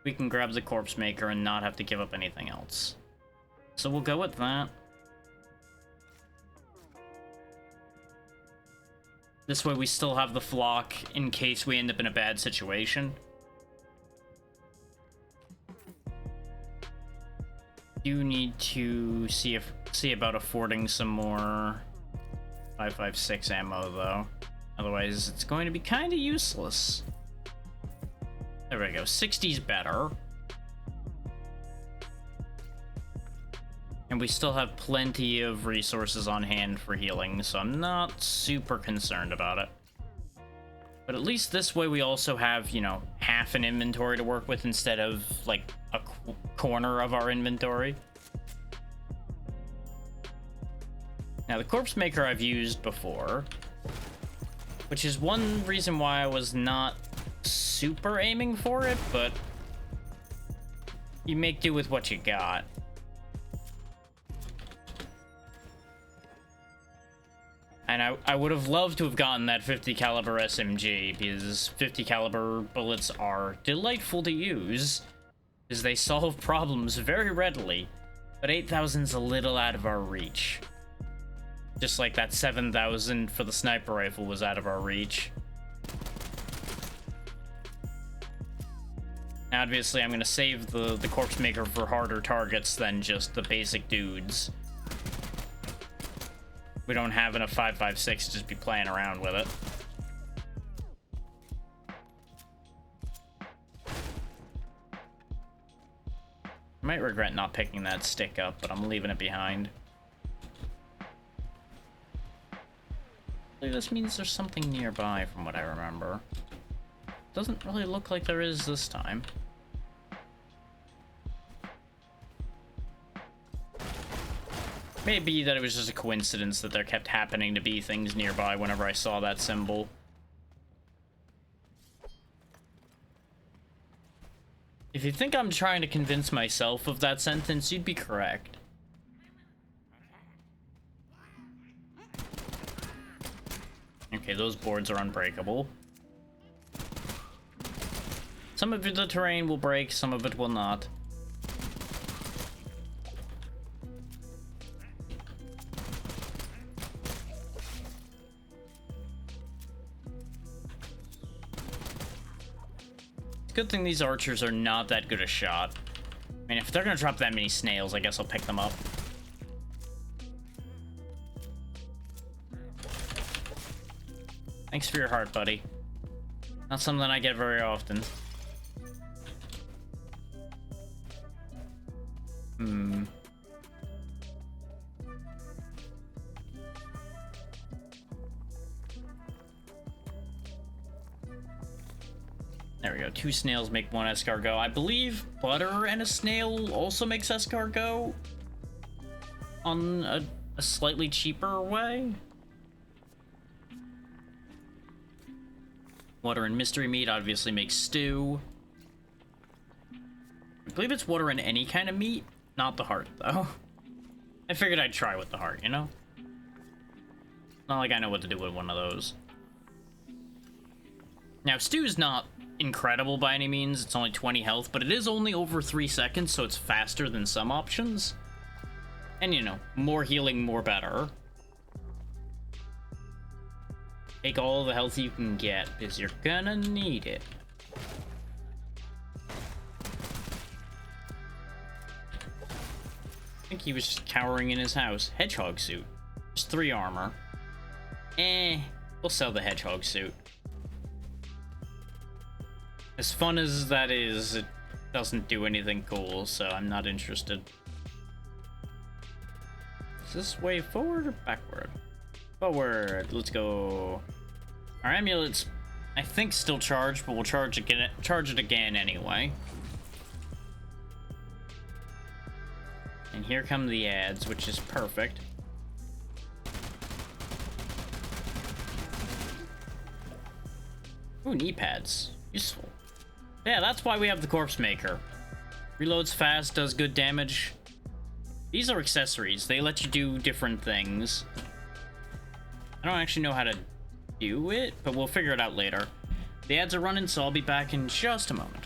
we can grab the corpse maker and not have to give up anything else. So we'll go with that. This way we still have the flock in case we end up in a bad situation. You need to see about affording some more 5.56 ammo though. Otherwise it's going to be kind of useless. There we go. 60's better. And we still have plenty of resources on hand for healing, so I'm not super concerned about it. But at least this way we also have, you know, half an inventory to work with instead of, like, a corner of our inventory. Now, the Corpse Maker I've used before, which is one reason why I was not super aiming for it, but you make do with what you got. And I would have loved to have gotten that 50 caliber SMG, because 50 caliber bullets are delightful to use, because they solve problems very readily, but 8,000's a little out of our reach. Just like that 7,000 for the sniper rifle was out of our reach. Now, obviously, I'm going to save the Corpse Maker for harder targets than just the basic dudes. We don't have enough 5.56 to just be playing around with it. I might regret not picking that stick up, but I'm leaving it behind. This means there's something nearby from what I remember. Doesn't really look like there is this time. Maybe that it was just a coincidence that there kept happening to be things nearby whenever I saw that symbol. If you think I'm trying to convince myself of that sentence, you'd be correct. Okay, those boards are unbreakable. Some of the terrain will break, some of it will not. good thing these archers are not that good a shot. I mean, if they're gonna drop that many snails, I guess I'll pick them up. Thanks for your heart, buddy. Not something I get very often. There we go. 2 snails make 1 escargot. I believe butter and a snail also makes escargot on a slightly cheaper way. Water and mystery meat obviously makes stew. I believe it's water in any kind of meat, not the heart, though. I figured I'd try with the heart, you know? Not like I know what to do with one of those. Now, stew's not incredible by any means. It's only 20 health, but it is only over 3 seconds, so it's faster than some options. And, you know, more healing, more better. Take all the health you can get, because you're gonna need it. I think he was just cowering in his house. Hedgehog suit. Just 3 armor. We'll sell the hedgehog suit. As fun as that is, it doesn't do anything cool, so I'm not interested. Is this way forward or backward? Forward. Let's go. Our amulet's, I think, still charged, but we'll charge it again anyway. And here come the ads, which is perfect. Ooh, knee pads. Useful. Yeah, that's why we have the corpse maker. Reloads fast, does good damage. These are accessories. They let you do different things. I don't actually know how to do it, but we'll figure it out later. The ads are running, so I'll be back in just a moment.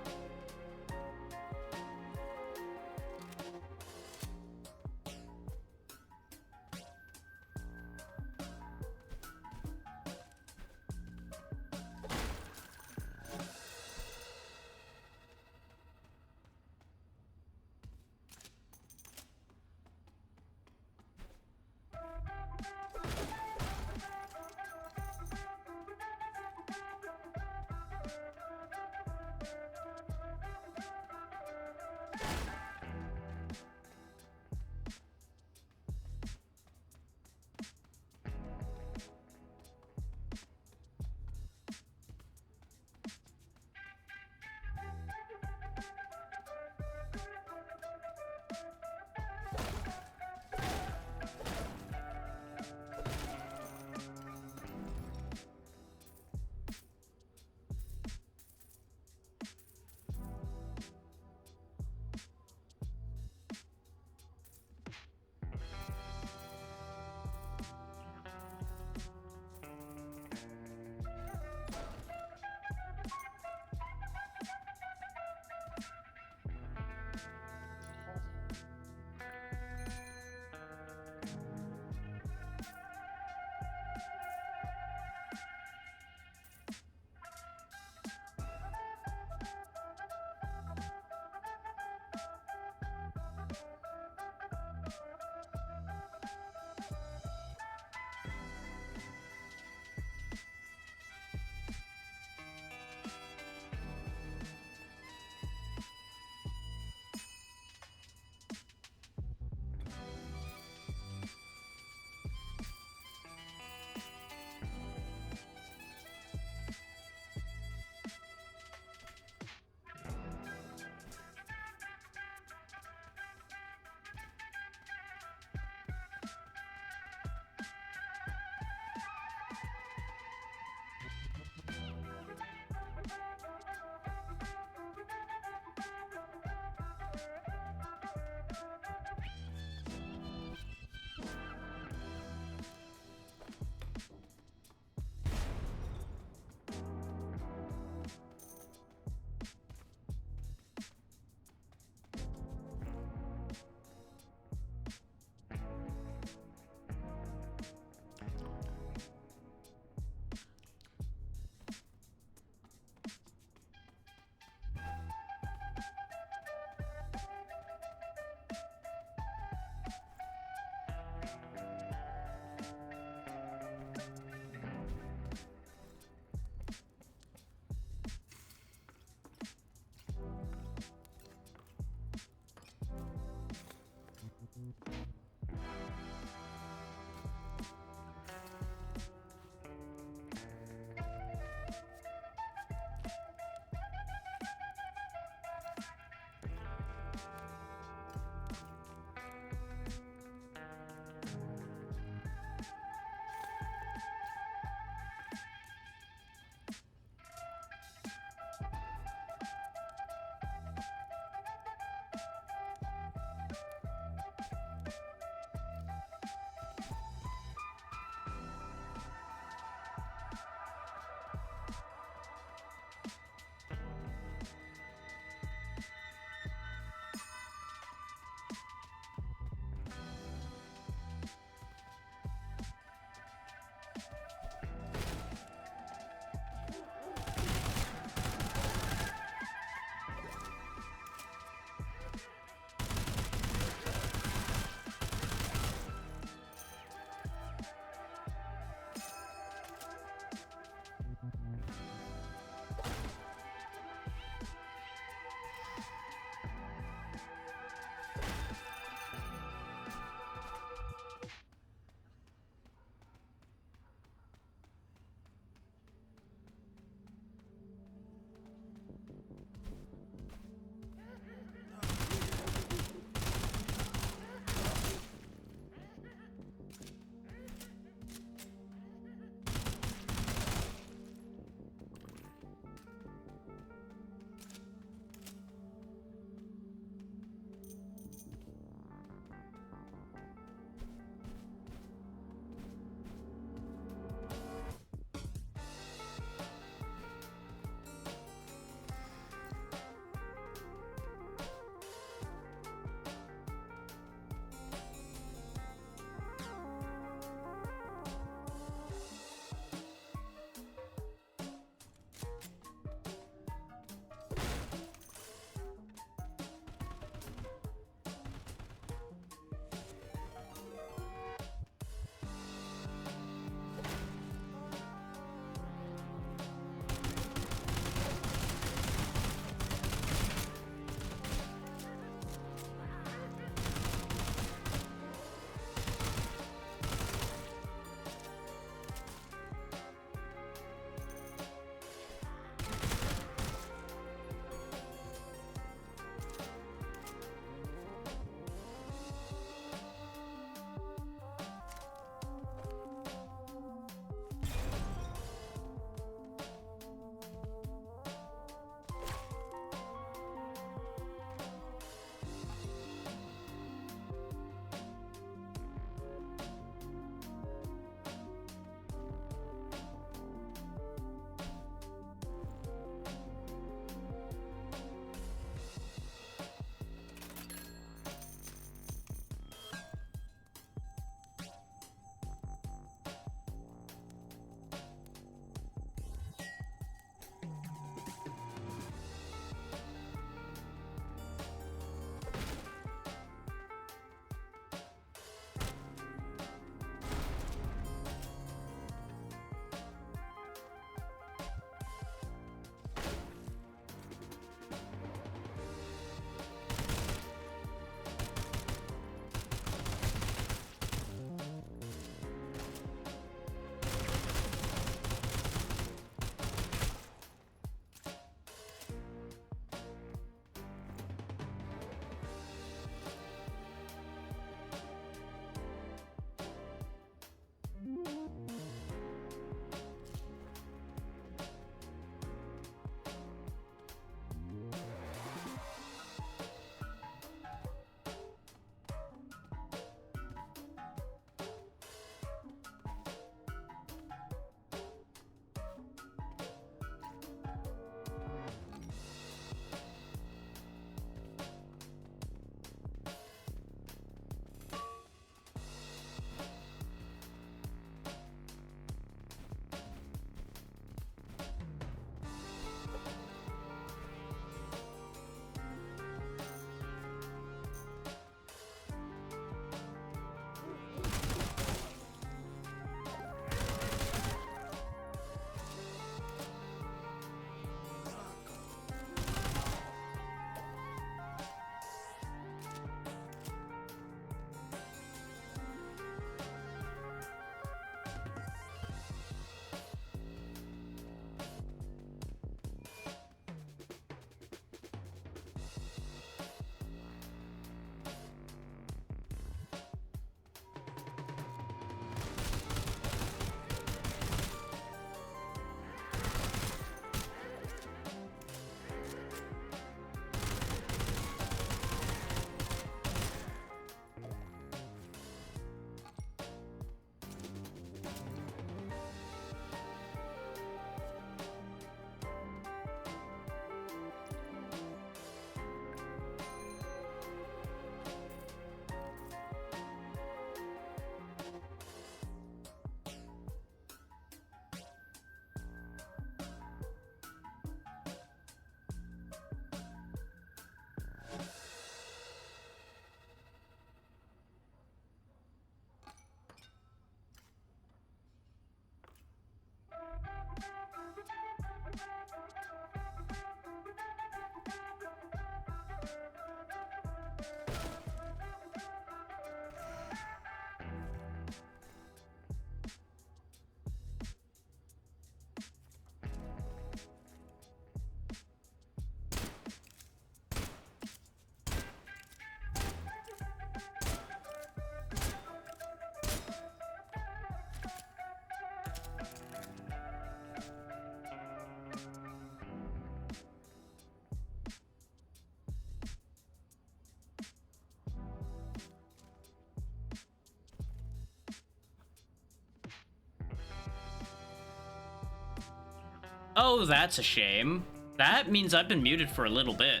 Oh, that's a shame. That means I've been muted for a little bit.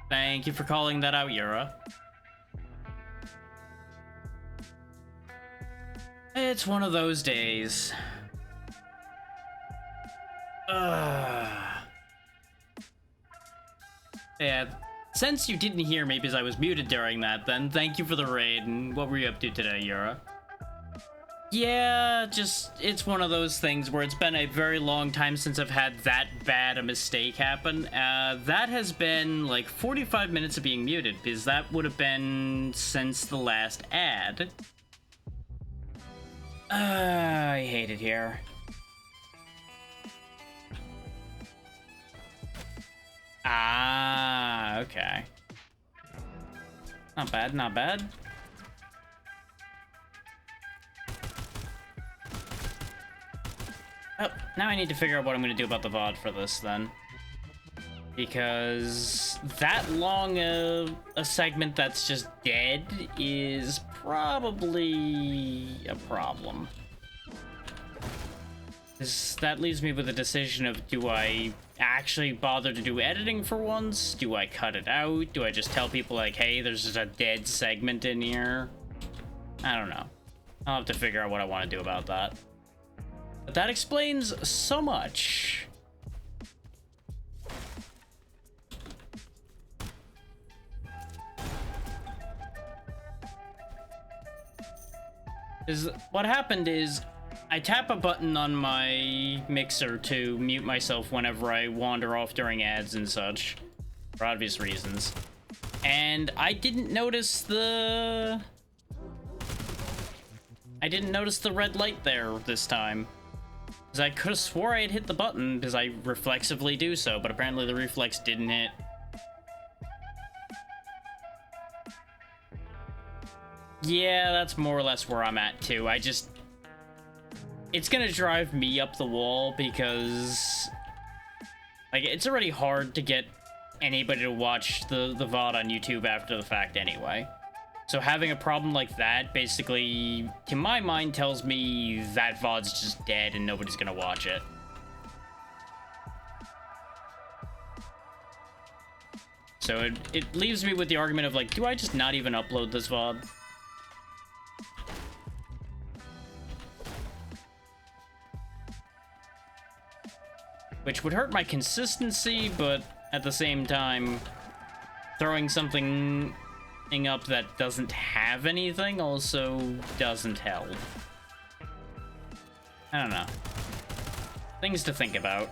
Thank you for calling that out, Yura. It's one of those days. Yeah, since you didn't hear me because I was muted during that, then thank you for the raid, and what were you up to today, Yura? Yeah, just, it's one of those things where it's been a very long time since I've had that bad a mistake happen. That has been like 45 minutes of being muted, because that would have been since the last ad. I hate it here. Ah, okay. Not bad, not bad. Oh, now I need to figure out what I'm going to do about the VOD for this, then. Because that long a segment that's just dead is probably a problem. That leaves me with a decision of, do I actually bother to do editing for once? Do I cut it out? Do I just tell people, like, hey, there's just a dead segment in here? I don't know. I'll have to figure out what I want to do about that. But that explains so much. What happened is, I tap a button on my mixer to mute myself whenever I wander off during ads and such, for obvious reasons. And I didn't notice the red light there this time. Because I could have swore I had hit the button, because I reflexively do so, but apparently the reflex didn't hit. Yeah, that's more or less where I'm at, too. It's gonna drive me up the wall, because, like, it's already hard to get anybody to watch the VOD on YouTube after the fact anyway. So having a problem like that, basically, to my mind, tells me that VOD's just dead and nobody's gonna watch it. So it leaves me with the argument of, like, do I just not even upload this VOD? Which would hurt my consistency, but at the same time, throwing something up that doesn't have anything also doesn't help. I don't know. Things to think about.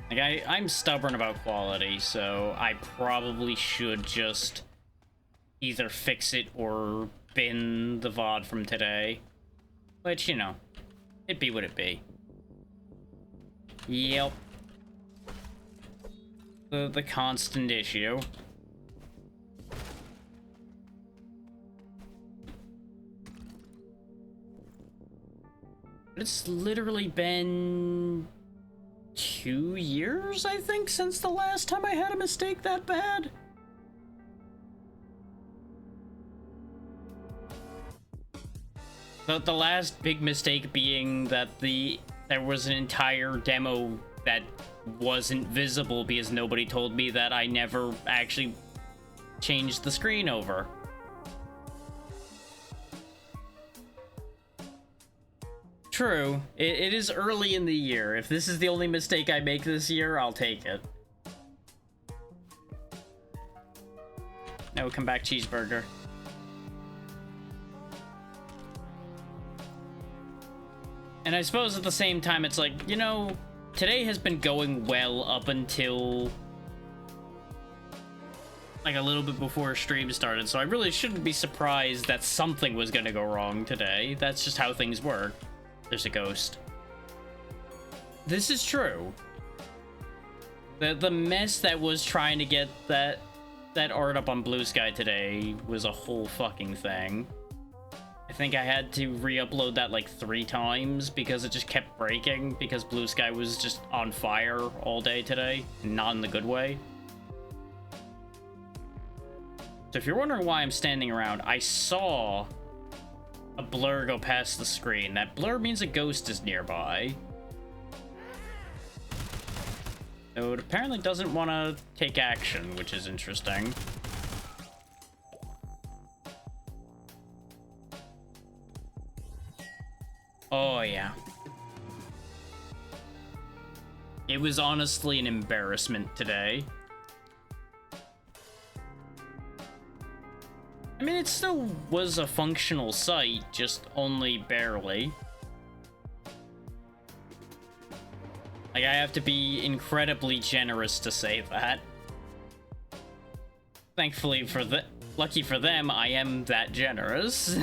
Like, I'm stubborn about quality, so I probably should just either fix it or bin the VOD from today. Which, you know, it be what it be. Yep. The constant issue. It's literally been 2 years, I think, since the last time I had a mistake that bad. The last big mistake being that there was an entire demo that wasn't visible because nobody told me that I never actually changed the screen over. True. It is early in the year. If this is the only mistake I make this year, I'll take it. No, come back, cheeseburger. And I suppose at the same time, it's like, you know, today has been going well up until like a little bit before stream started, so I really shouldn't be surprised that something was gonna go wrong today. That's just how things work. There's a ghost. This is true. The mess that was trying to get that art up on Blue Sky today was a whole fucking thing. I think I had to re-upload that like 3 times because it just kept breaking because Blue Sky was just on fire all day today, not in the good way. So if you're wondering why I'm standing around, I saw a blur go past the screen. That blur means a ghost is nearby. So it apparently doesn't want to take action, which is interesting. Oh, yeah. It was honestly an embarrassment today. I mean, it still was a functional site, just only barely. Like, I have to be incredibly generous to say that. Thankfully for lucky for them, I am that generous.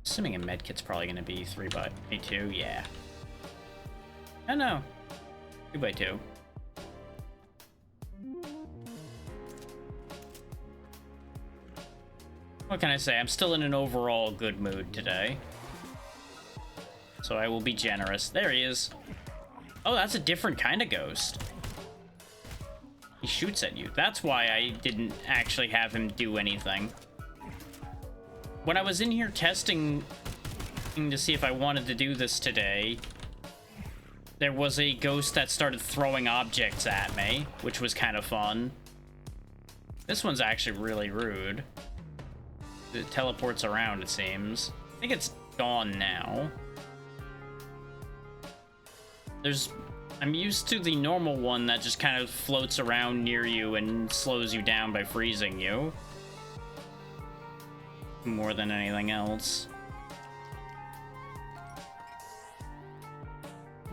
Assuming a medkit's probably gonna be 3x2, yeah. Oh no, 2x2. What can I say? I'm still in an overall good mood today. So I will be generous. There he is. Oh, that's a different kind of ghost. He shoots at you. That's why I didn't actually have him do anything. When I was in here testing to see if I wanted to do this today, there was a ghost that started throwing objects at me, which was kind of fun. This one's actually really rude. It teleports around, it seems. I think it's gone now. I'm used to the normal one that just kind of floats around near you and slows you down by freezing you. More than anything else.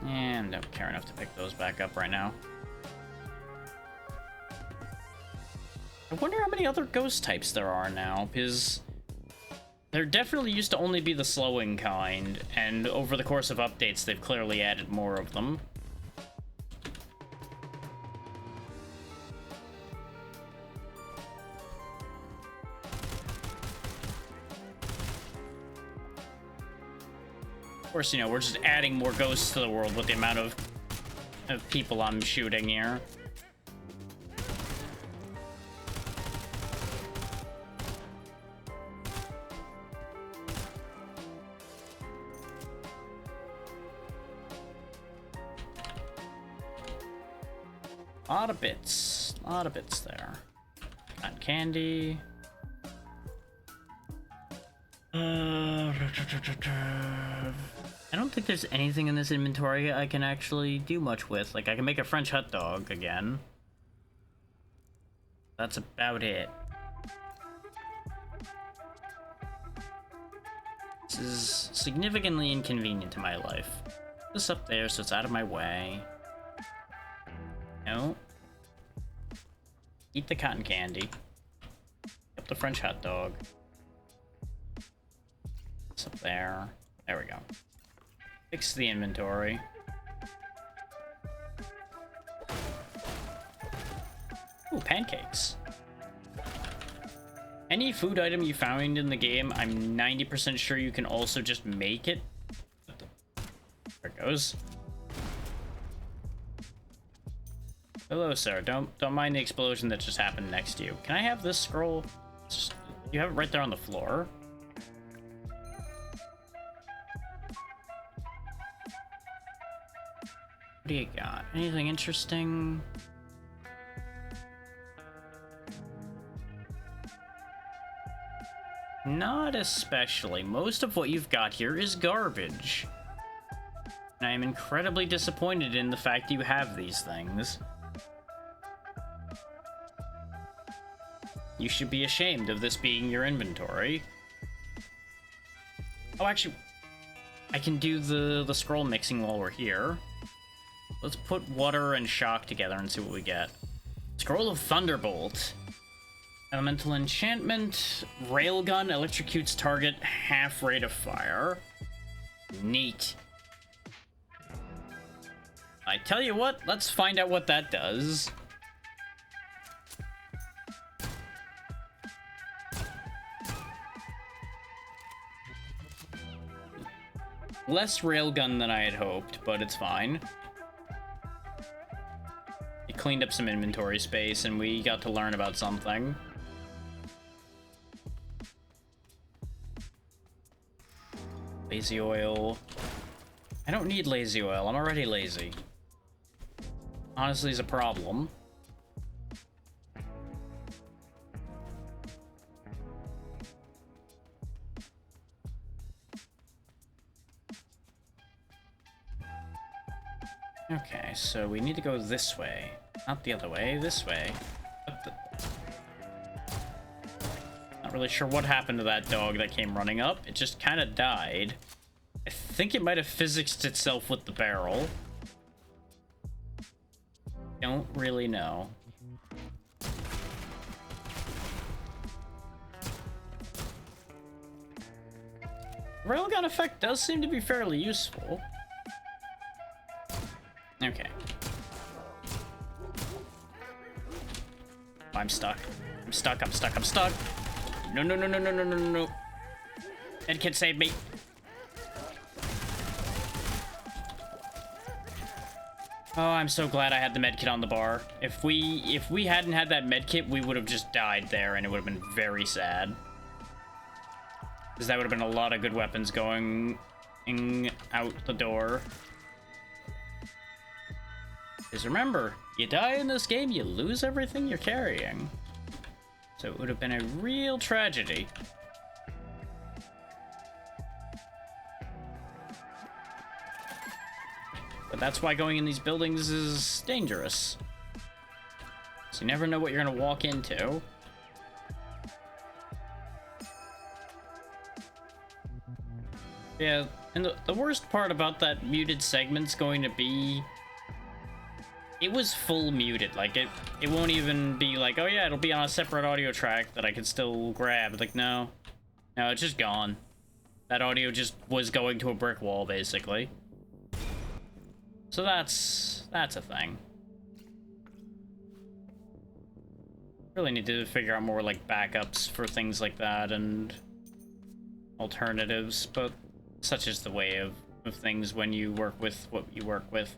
And don't care enough to pick those back up right now. I wonder how many other ghost types there are now, because there definitely used to only be the slowing kind, and over the course of updates, they've clearly added more of them. Of course, you know, we're just adding more ghosts to the world with the amount of people I'm shooting here. A lot of bits there. Got candy. I don't think there's anything in this inventory I can actually do much with. Like, I can make a French hot dog again. That's about it. This is significantly inconvenient to my life. Put this up there so it's out of my way. No. Eat the cotton candy. Up the French hot dog. It's up there. There we go. Fix the inventory. Ooh, pancakes. Any food item you found in the game, I'm 90% sure you can also just make it. There it goes. Hello, sir. Don't mind the explosion that just happened next to you. Can I have this scroll? You have it right there on the floor. What do you got? Anything interesting? Not especially. Most of what you've got here is garbage. And I am incredibly disappointed in the fact you have these things. You should be ashamed of this being your inventory. Oh, actually, I can do the scroll mixing while we're here. Let's put water and shock together and see what we get. Scroll of Thunderbolt. Elemental enchantment. Railgun electrocutes target half rate of fire. Neat. I tell you what, let's find out what that does. Less railgun than I had hoped, but it's fine. It cleaned up some inventory space, and we got to learn about something. Lazy oil. I don't need lazy oil. I'm already lazy. Honestly, is a problem. Okay, so we need to go this way. Not the other way, this way. Not really sure what happened to that dog that came running up. It just kind of died. I think it might have physicsed itself with the barrel. Don't really know. Railgun effect does seem to be fairly useful. Okay. I'm stuck. I'm stuck, I'm stuck, I'm stuck. No, no, no, no, no, no, no, no, no. Medkit save me. Oh, I'm so glad I had the medkit on the bar. If we hadn't had that medkit, we would have just died there, and it would have been very sad. Because that would have been a lot of good weapons going out the door. Because remember, you die in this game, you lose everything you're carrying. So it would have been a real tragedy. But that's why going in these buildings is dangerous. So you never know what you're gonna walk into. Yeah, and the worst part about that muted segment's going to be... It was full muted, like it won't even be like, oh yeah, it'll be on a separate audio track that I can still grab. Like, no, it's just gone. That audio just was going to a brick wall, basically. So that's a thing. Really need to figure out more like backups for things like that and alternatives, but such is the way of things when you work with what you work with.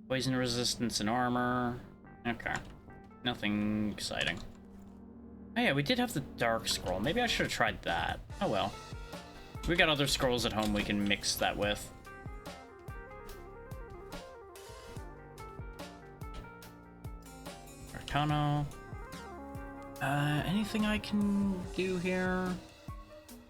Poison resistance and armor. Okay. Nothing exciting. Oh yeah, we did have the dark scroll. Maybe I should have tried that. Oh well. We got other scrolls at home we can mix that with. Arcano. Anything I can do here?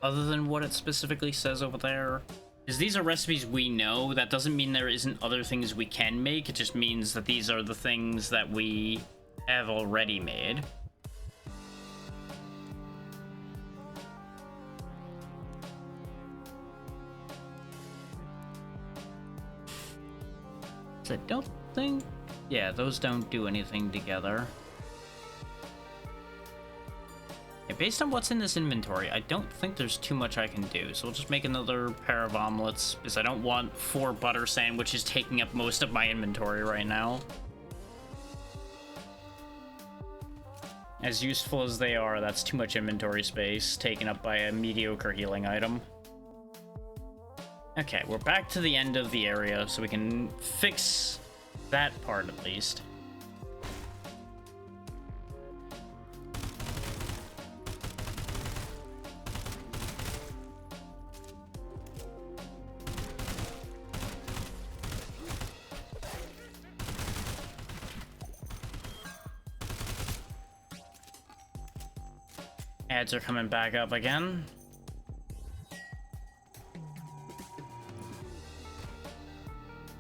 Other than what it specifically says over there? Because these are recipes we know. That doesn't mean there isn't other things we can make. It just means that these are the things that we have already made. So I don't think... Yeah, those don't do anything together. Yeah, based on what's in this inventory, I don't think there's too much I can do. So we'll just make another pair of omelets, because I don't want 4 butter sandwiches taking up most of my inventory right now. As useful as they are, that's too much inventory space taken up by a mediocre healing item. Okay, we're back to the end of the area, so we can fix that part at least. Ads are coming back up again.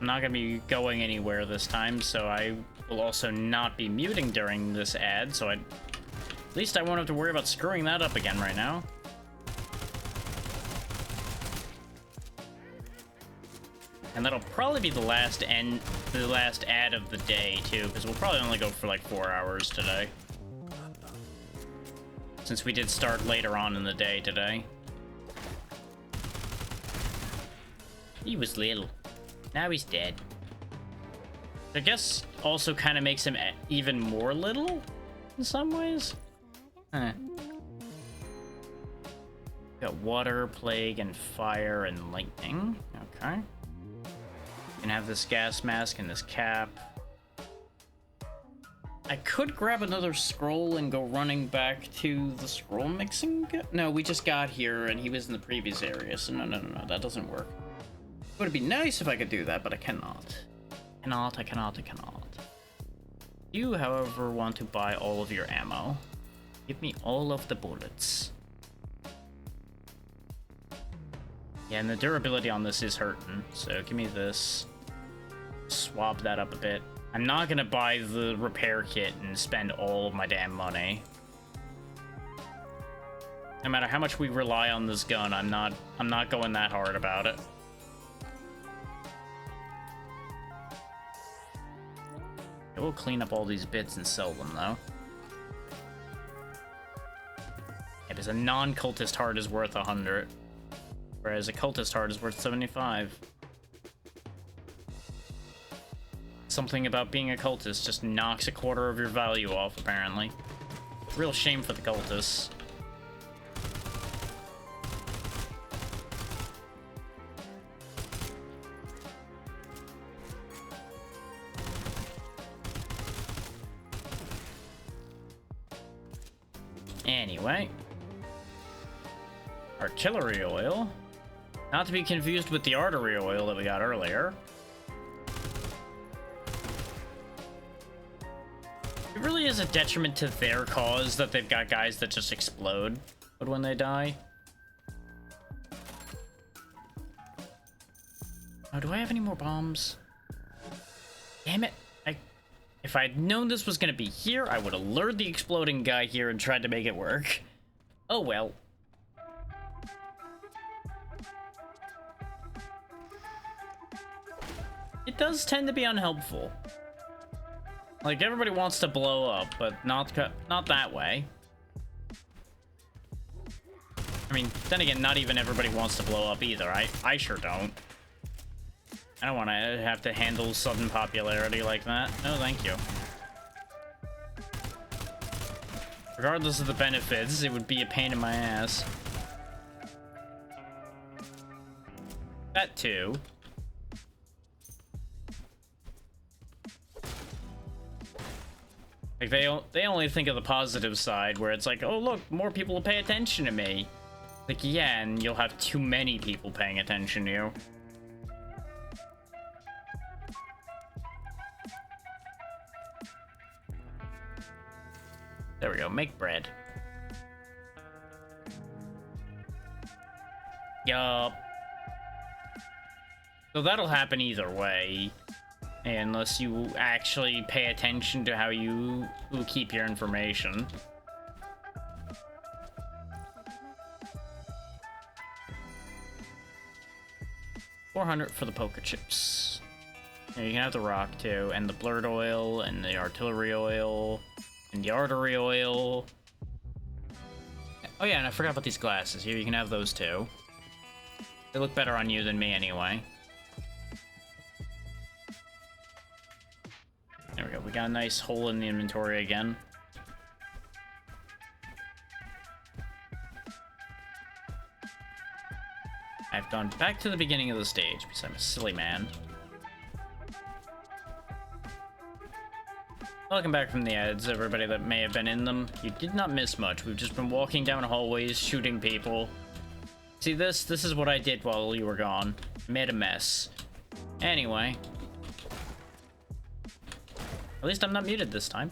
I'm not gonna be going anywhere this time, so I will also not be muting during this ad, so at least I won't have to worry about screwing that up again right now. And that'll probably be the last ad of the day too, because we'll probably only go for like 4 hours today. Since we did start later on in the day today. He was little. Now he's dead. I guess also kind of makes him even more little in some ways. Huh. Got water, plague, and fire, and lightning. Okay. Can have this gas mask and this cap. I could grab another scroll and go running back to the scroll mixing. No, we just got here and he was in the previous area, so no, that doesn't work. It would be nice if I could do that, but I cannot. I cannot. You, however, want to buy all of your ammo. Give me all of the bullets. Yeah, and the durability on this is hurting, so give me this. Swap that up a bit. I'm not gonna buy the repair kit and spend all of my damn money. No matter how much we rely on this gun, I'm not going that hard about it. We'll clean up all these bits and sell them, though. Yeah, because a non-cultist heart is worth 100, whereas a cultist heart is worth 75. Something about being a cultist just knocks a quarter of your value off, apparently. Real shame for the cultists. Anyway. Artillery oil. Not to be confused with the artery oil that we got earlier. It really is a detriment to their cause that they've got guys that just explode when they die. Oh, do I have any more bombs? Damn it. If I'd known this was gonna be here, I would have lured the exploding guy here and tried to make it work. Oh well. It does tend to be unhelpful. Like, everybody wants to blow up, but not that way. I mean, then again, not even everybody wants to blow up either. I sure don't. I don't want to have to handle sudden popularity like that. No, thank you. Regardless of the benefits, it would be a pain in my ass. That too. Like, they only think of the positive side, where it's like, oh look, more people will pay attention to me. Like, yeah, and you'll have too many people paying attention to you. There we go, make bread. Yup. So that'll happen either way. Unless you actually pay attention to how you keep your information. $400 for the poker chips. And you can have the rock too, and the blurred oil, and the artillery oil, and the artery oil. Oh yeah, and I forgot about these glasses. Here, you can have those too. They look better on you than me anyway. There we go, we got a nice hole in the inventory again. I've gone back to the beginning of the stage because I'm a silly man. Welcome back from the ads, everybody that may have been in them. You did not miss much. We've just been walking down hallways, shooting people. See, this is what I did while you were gone. Made a mess. Anyway. At least I'm not muted this time.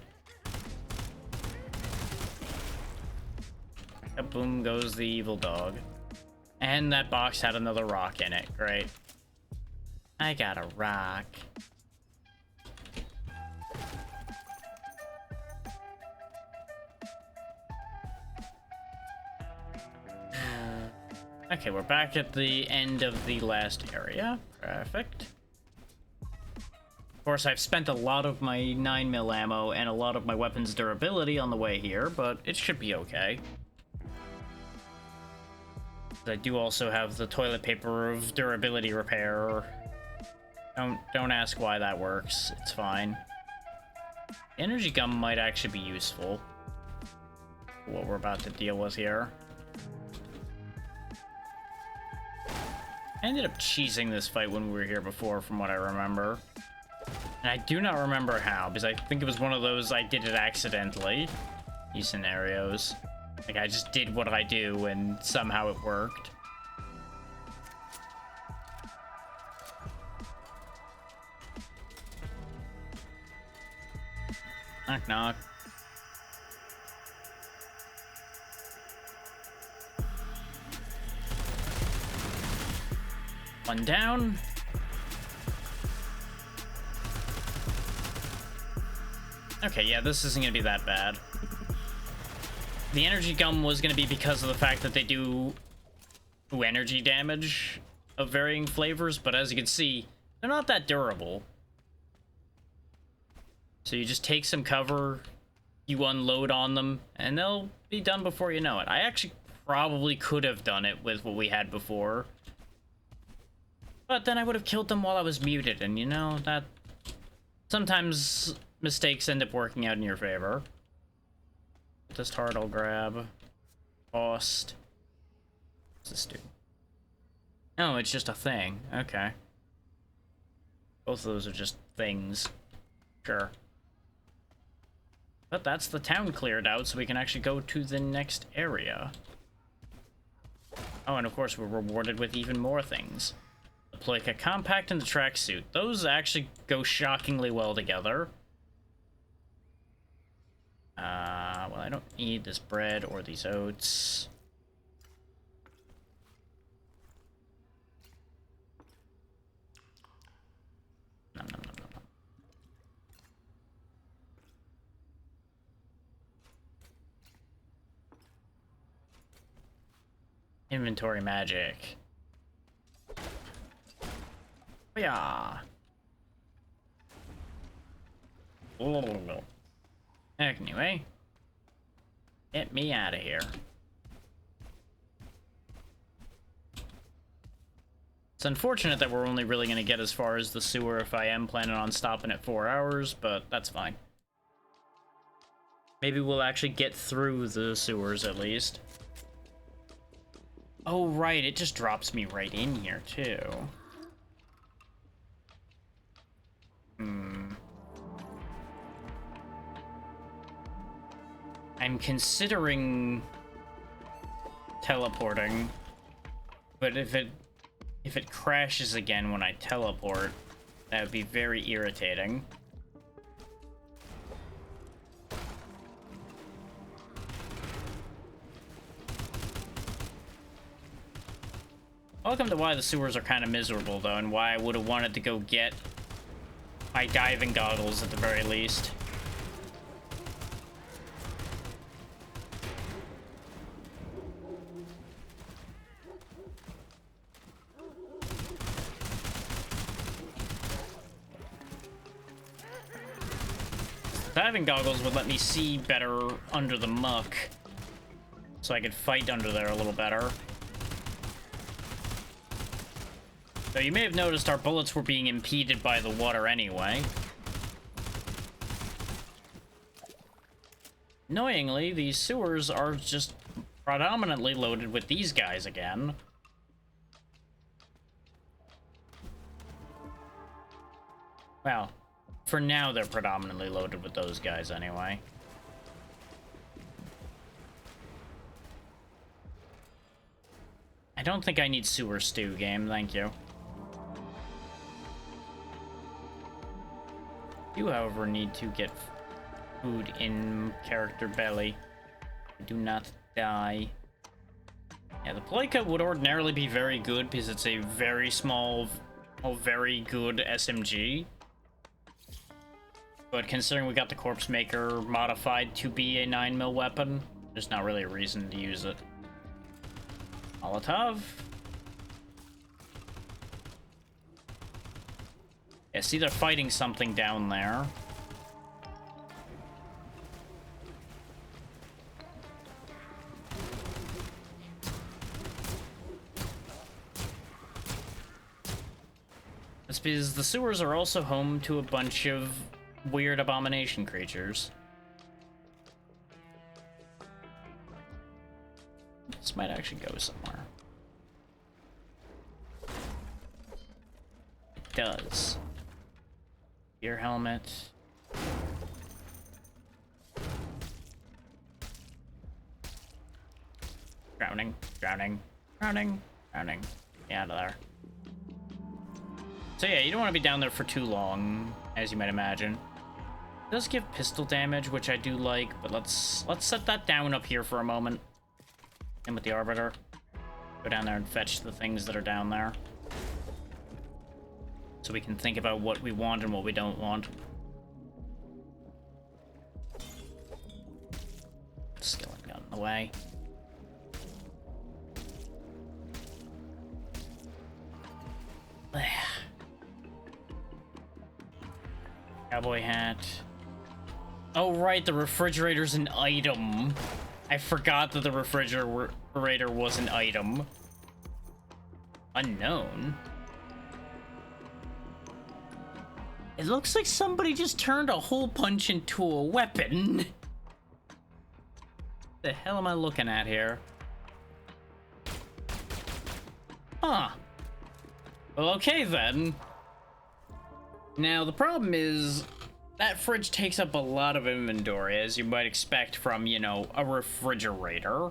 Boom goes the evil dog. And that box had another rock in it. Great. I got a rock. Okay, we're back at the end of the last area. Perfect. Of course, I've spent a lot of my 9mm ammo and a lot of my weapon's durability on the way here, but it should be okay. I do also have the toilet paper of durability repair. Don't ask why that works. It's fine. Energy gum might actually be useful for what we're about to deal with here. I ended up cheesing this fight when we were here before, from what I remember. And I do not remember how, because I think it was one of those I did it accidentally. These scenarios. Like, I just did what I do, and somehow it worked. Knock, knock. One down. Okay, yeah, this isn't gonna be that bad. The energy gum was gonna be because of the fact that they do energy damage of varying flavors, but as you can see, they're not that durable. So you just take some cover, you unload on them, and they'll be done before you know it. I actually probably could have done it with what we had before. But then I would have killed them while I was muted, and you know, that... sometimes mistakes end up working out in your favor. This heart I'll grab. Cost. What's this do? Oh, it's just a thing. Okay. Both of those are just things. Sure. But that's the town cleared out, so we can actually go to the next area. Oh, and of course we're rewarded with even more things. The Ploika Compact and the tracksuit. Those actually go shockingly well together. Well, I don't need this bread or these oats. Nom, nom, nom, nom, nom. Inventory magic. Yeah. Anyway, get me out of here. It's unfortunate that we're only really going to get as far as the sewer if I am planning on stopping at 4 hours, but that's fine. Maybe we'll actually get through the sewers at least. Oh, right, it just drops me right in here, too. I'm considering teleporting, but if it crashes again when I teleport, that would be very irritating. Welcome to why the sewers are kind of miserable, though, and why I would have wanted to go get my diving goggles at the very least. Diving goggles would let me see better under the muck, so I could fight under there a little better. So you may have noticed our bullets were being impeded by the water anyway. Annoyingly, these sewers are just predominantly loaded with these guys again. Well, for now they're predominantly loaded with those guys anyway. I don't think I need sewer stew, game, thank you. You, however, need to get food in character belly. Do not die. Yeah, the Ploika would ordinarily be very good because it's a very small, very good SMG. But considering we got the Corpse Maker modified to be a 9mm weapon, there's not really a reason to use it. Molotov. Yeah, see, they're fighting something down there. That's because the sewers are also home to a bunch of weird abomination creatures. This might actually go somewhere. It does. Ear helmet. Drowning, drowning, drowning, drowning. Get out of there. So yeah, you don't want to be down there for too long, as you might imagine. It does give pistol damage, which I do like, but let's set that down up here for a moment. And with the Arbiter, go down there and fetch the things that are down there. So we can think about what we want and what we don't want. Skeleton got in the way. Cowboy hat. Oh, right, the refrigerator's an item. I forgot that the refrigerator was an item. Unknown. It looks like somebody just turned a hole punch into a weapon. The hell am I looking at here? Huh. Well, okay then. Now, the problem is that fridge takes up a lot of inventory, as you might expect from, you know, a refrigerator.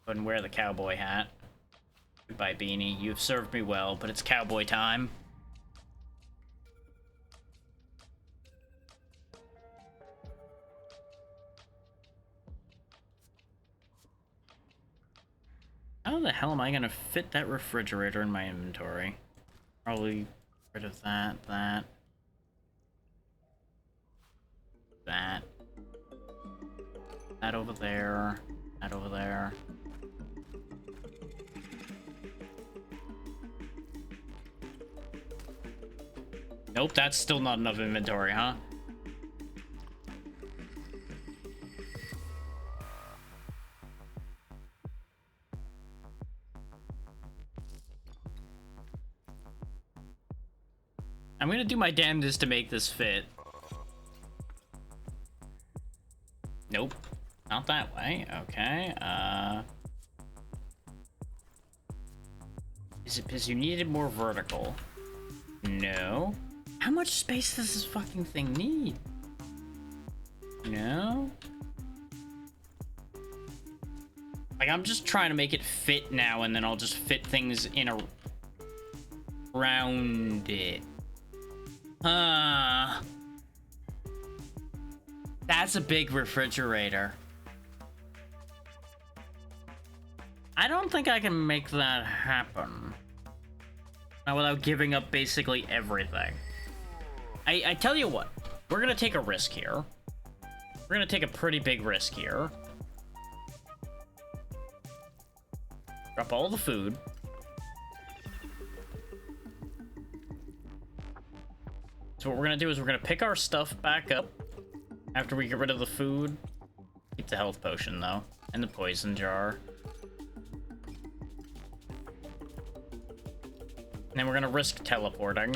Couldn't wear the cowboy hat. Goodbye, Beanie. You've served me well, but it's cowboy time. How the hell am I gonna fit that refrigerator in my inventory? Probably rid of that. That over there. That over there. Nope, that's still not enough inventory, huh? I'm gonna do my damnedest to make this fit. Nope. Not that way. Okay, Is it because you needed more vertical? No. How much space does this fucking thing need? No? Like, I'm just trying to make it fit now, and then I'll just fit things in around it. That's a big refrigerator. I don't think I can make that happen. Not without giving up basically everything. I tell you what, we're gonna take a risk here. We're gonna take a pretty big risk here. Drop all the food. So what we're gonna do is we're gonna pick our stuff back up after we get rid of the food. Keep the health potion though, and the poison jar. And then we're gonna risk teleporting.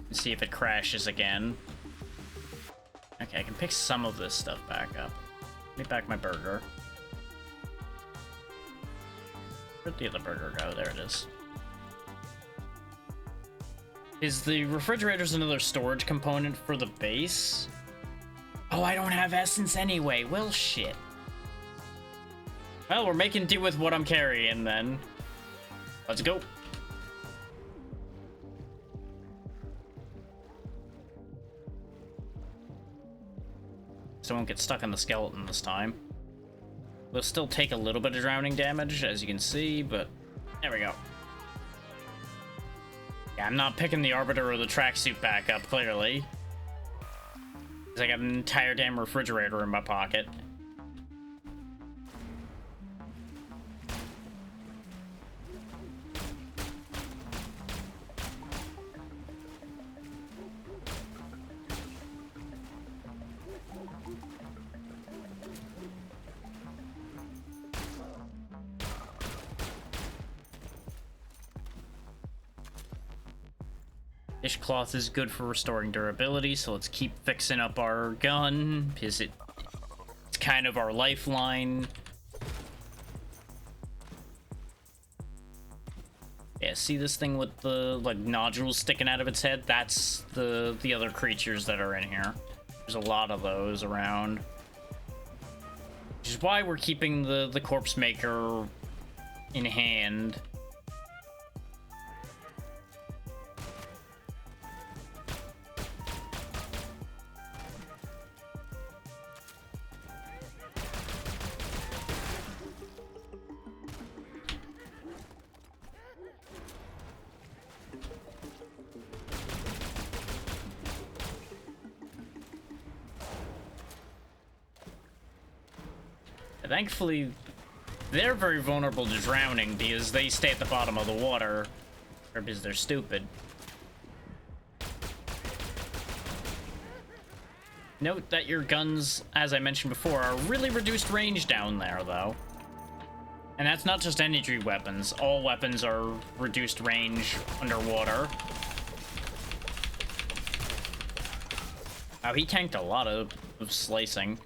And see if it crashes again. Okay, I can pick some of this stuff back up. Let me back my burger. Where'd the other burger go? There it is. Is the refrigerator's another storage component for the base? Oh, I don't have essence anyway. Well, shit. Well, we're making do with what I'm carrying then. Let's go. So I won't get stuck on the skeleton this time. We'll still take a little bit of drowning damage, as you can see, but there we go. Yeah, I'm not picking the Arbiter or the tracksuit back up, clearly. Because I got an entire damn refrigerator in my pocket. Dishcloth is good for restoring durability, so let's keep fixing up our gun, because it's kind of our lifeline. Yeah, see this thing with the, like, nodules sticking out of its head? That's the other creatures that are in here. There's a lot of those around. Which is why we're keeping the corpse maker in hand. Thankfully, they're very vulnerable to drowning because they stay at the bottom of the water, or because they're stupid. Note that your guns, as I mentioned before, are really reduced range down there, though. And that's not just energy weapons. All weapons are reduced range underwater. Oh, he tanked a lot of slicing.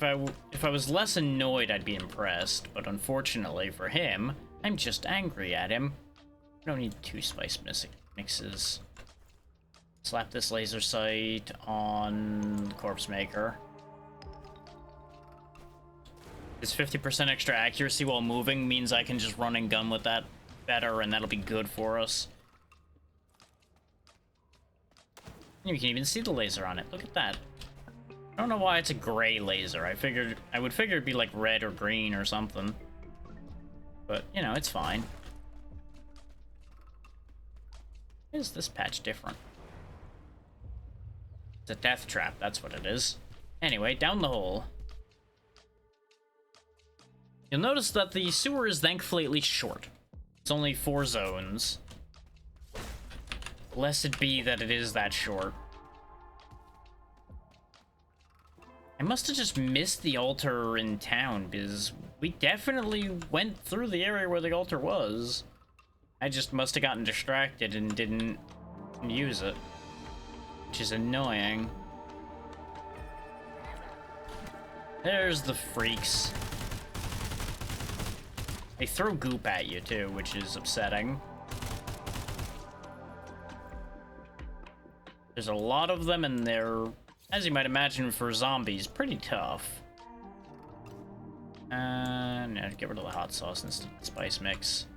If I was less annoyed, I'd be impressed, but unfortunately for him, I'm just angry at him. I don't need 2 spice mixes. Slap this laser sight on the corpse maker. This 50% extra accuracy while moving means I can just run and gun with that better, and that'll be good for us. You can even see the laser on it. Look at that. I don't know why it's a gray laser. I would figure it'd be like red or green or something. But, you know, it's fine. Is this patch different? It's a death trap, that's what it is. Anyway, down the hole. You'll notice that the sewer is thankfully at least short. It's only 4 zones. Blessed be that it is that short. I must have just missed the altar in town, because we definitely went through the area where the altar was. I just must have gotten distracted and didn't use it, which is annoying. There's the freaks. They throw goop at you, too, which is upsetting. There's a lot of them, and they're, as you might imagine for zombies, pretty tough. No, get rid of the hot sauce instead of the spice mix.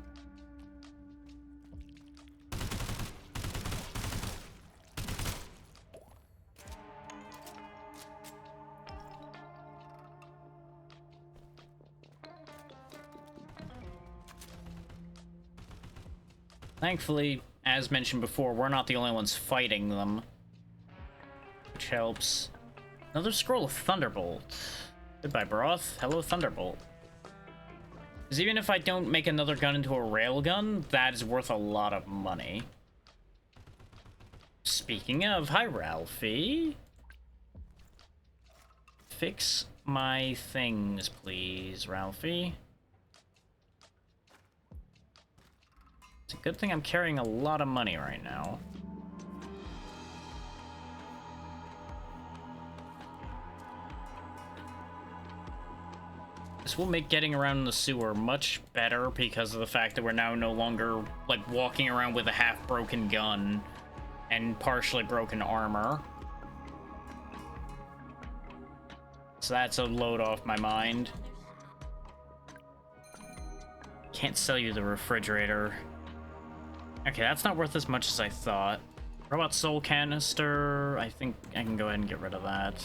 Thankfully, as mentioned before, we're not the only ones fighting them, which helps. Another scroll of Thunderbolt. Goodbye, Broth. Hello, Thunderbolt. Because even if I don't make another gun into a railgun, that is worth a lot of money. Speaking of, hi, Ralphie. Fix my things, please, Ralphie. It's a good thing I'm carrying a lot of money right now. This will make getting around the sewer much better because of the fact that we're now no longer, like, walking around with a half-broken gun and partially broken armor. So that's a load off my mind. Can't sell you the refrigerator. Okay, that's not worth as much as I thought. What about soul canister? I think I can go ahead and get rid of that.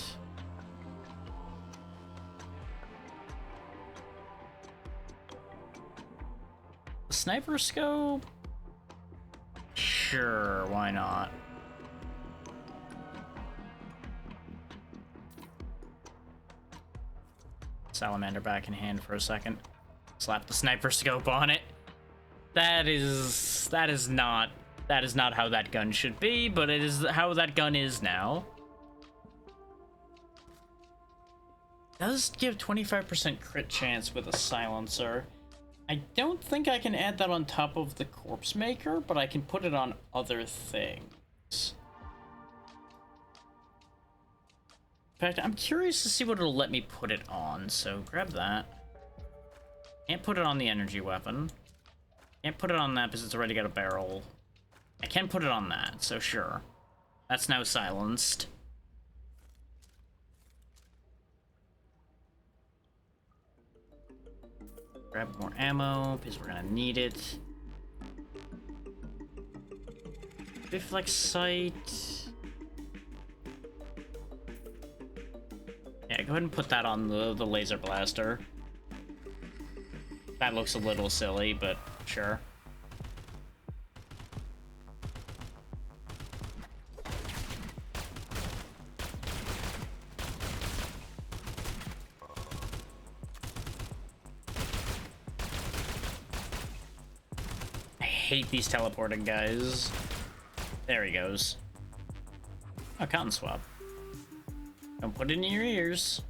The sniper scope? Sure, why not? Salamander back in hand for a second. Slap the sniper scope on it. That is not how that gun should be, but it is how that gun is now. Does give 25% crit chance with a silencer. I don't think I can add that on top of the corpse maker, but I can put it on other things. In fact, I'm curious to see what it'll let me put it on, so grab that. Can't put it on the energy weapon. Can't put it on that because it's already got a barrel. I can put it on that, so sure. That's now silenced. Grab more ammo, because we're gonna need it. Reflex sight. Yeah, go ahead and put that on the laser blaster. That looks a little silly, but sure. I hate these teleporting guys. There he goes. Oh, cotton swab. Don't put it in your ears.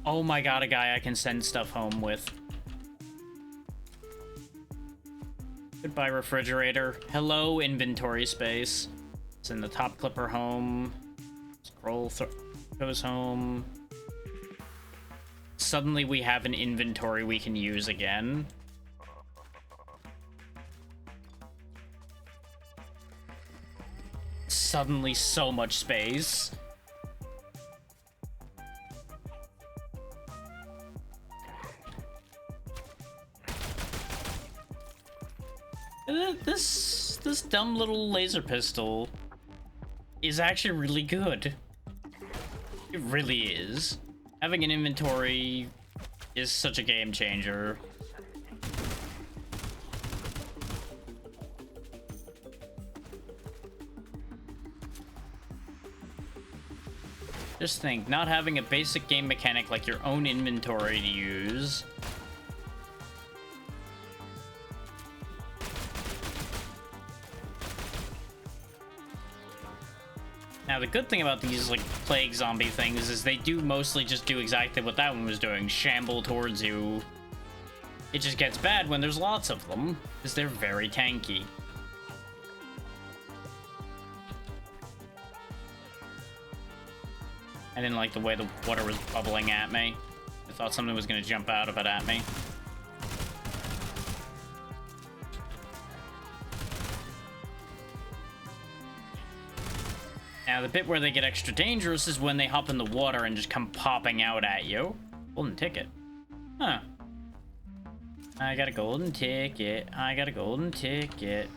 Oh my god, a guy I can send stuff home with. Goodbye, refrigerator. Hello, inventory space. It's in the top clipper home. Scroll goes home. Suddenly we have an inventory we can use again. Suddenly so much space. This dumb little laser pistol is actually really good. It really is. Having an inventory is such a game changer. Just think, not having a basic game mechanic like your own inventory to use. Now, the good thing about these, like, plague zombie things is they do mostly just do exactly what that one was doing, shamble towards you. It just gets bad when there's lots of them, because they're very tanky. I didn't like the way the water was bubbling at me. I thought something was going to jump out of it at me. Now, the bit where they get extra dangerous is when they hop in the water and just come popping out at you. Golden ticket. Huh. I got a golden ticket. I got a golden ticket.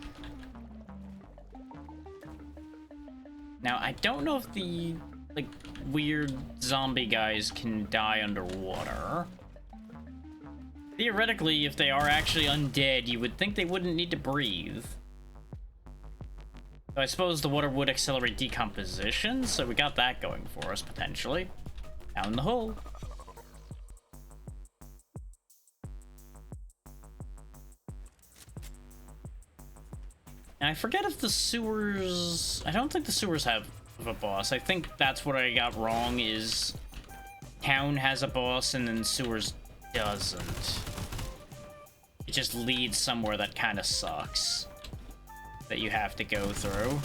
Now, I don't know if the, like, weird zombie guys can die underwater. Theoretically, if they are actually undead, you would think they wouldn't need to breathe. So I suppose the water would accelerate decomposition, so we got that going for us, potentially. Down the hole. And I forget if the sewers... I don't think the sewers have a boss. I think that's what I got wrong, is town has a boss and then sewers doesn't. It just leads somewhere that kind of sucks that you have to go through.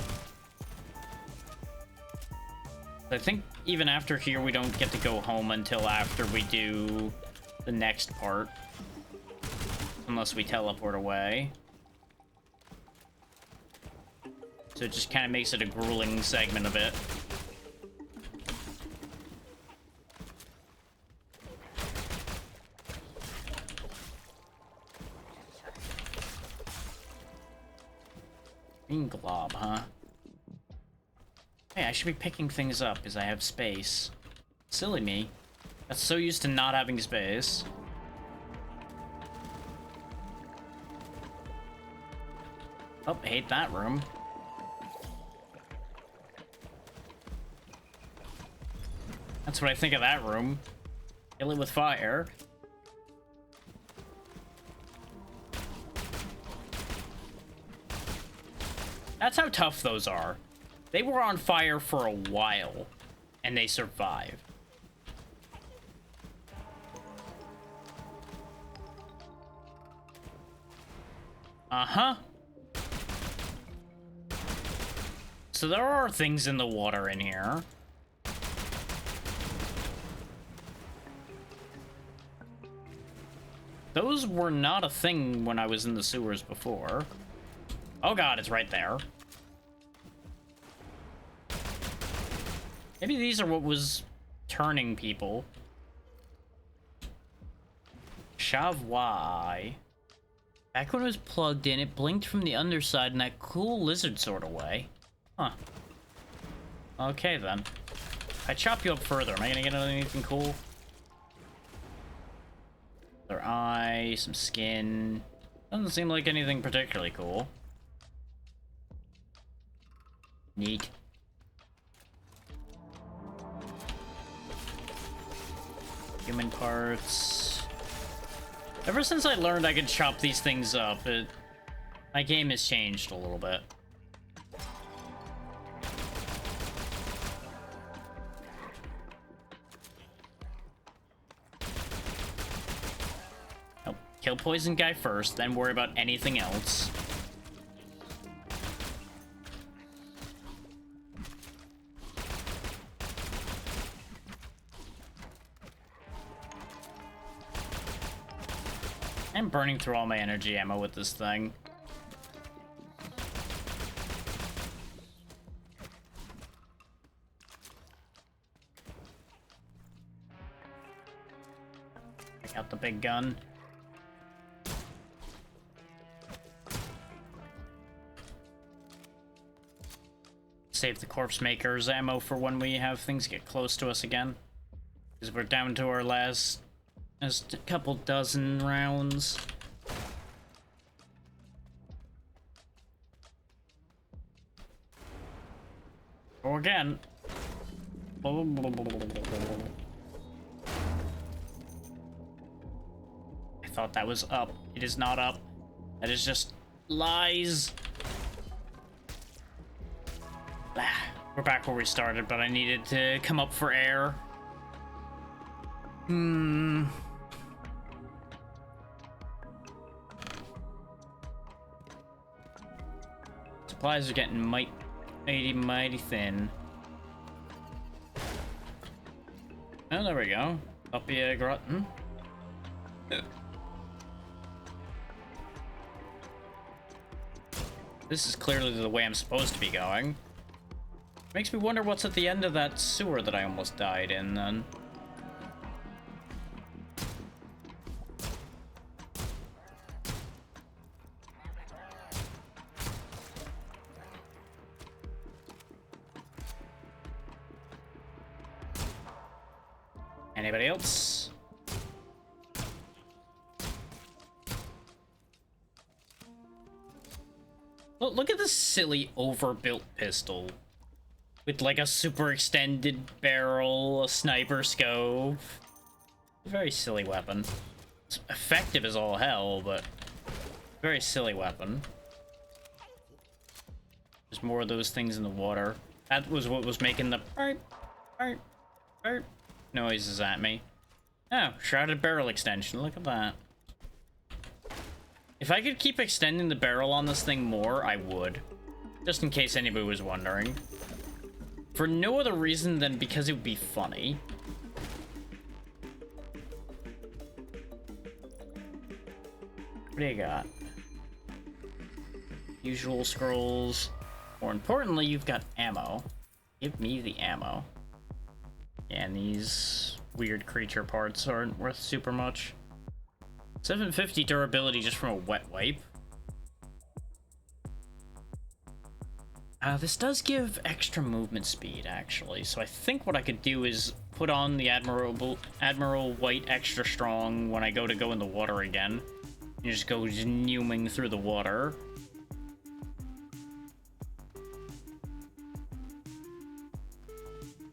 I think even after here we don't get to go home until after we do the next part, unless we teleport away. So it just kind of makes it a grueling segment of it. Green glob, huh? Hey, I should be picking things up because I have space. Silly me. That's so used to not having space. Oh, I hate that room. That's what I think of that room. Kill it with fire. That's how tough those are. They were on fire for a while, and they survived. Uh-huh. So there are things in the water in here. Those were not a thing when I was in the sewers before. Oh god, it's right there. Maybe these are what was turning people. Shavwai. Back when it was plugged in, it blinked from the underside in that cool lizard sort of way. Huh. Okay then. If I chop you up further, am I gonna get anything cool? Their eye, some skin. Doesn't seem like anything particularly cool. Neat. Human parts. Ever since I learned I could chop these things up, my game has changed a little bit. Oh, kill poison guy first, then worry about anything else. I'm burning through all my energy ammo with this thing. I got the big gun. Save the corpse maker's ammo for when we have things get close to us again. Because we're down to our last... just a couple dozen rounds. Go again. I thought that was up. It is not up. That is just lies. We're back where we started, but I needed to come up for air. Supplies are getting mighty thin. Oh, there we go. Uppy Grotten. This is clearly the way I'm supposed to be going. Makes me wonder what's at the end of that sewer that I almost died in, then. Anybody else? Look at this silly overbuilt pistol. With like a super extended barrel, a sniper scope. Very silly weapon. It's effective as all hell, but very silly weapon. There's more of those things in the water. That was what was making the burp noises at me. Oh, shrouded barrel extension. Look at that. If I could keep extending the barrel on this thing more, I would. Just in case anybody was wondering. For no other reason than because it would be funny. What do you got? Usual scrolls. More importantly, you've got ammo. Give me the ammo. And these weird creature parts aren't worth super much. 750 durability just from a wet wipe. This does give extra movement speed, actually. So I think what I could do is put on the Admiral White Extra Strong when I go in the water again. You just go zooming through the water.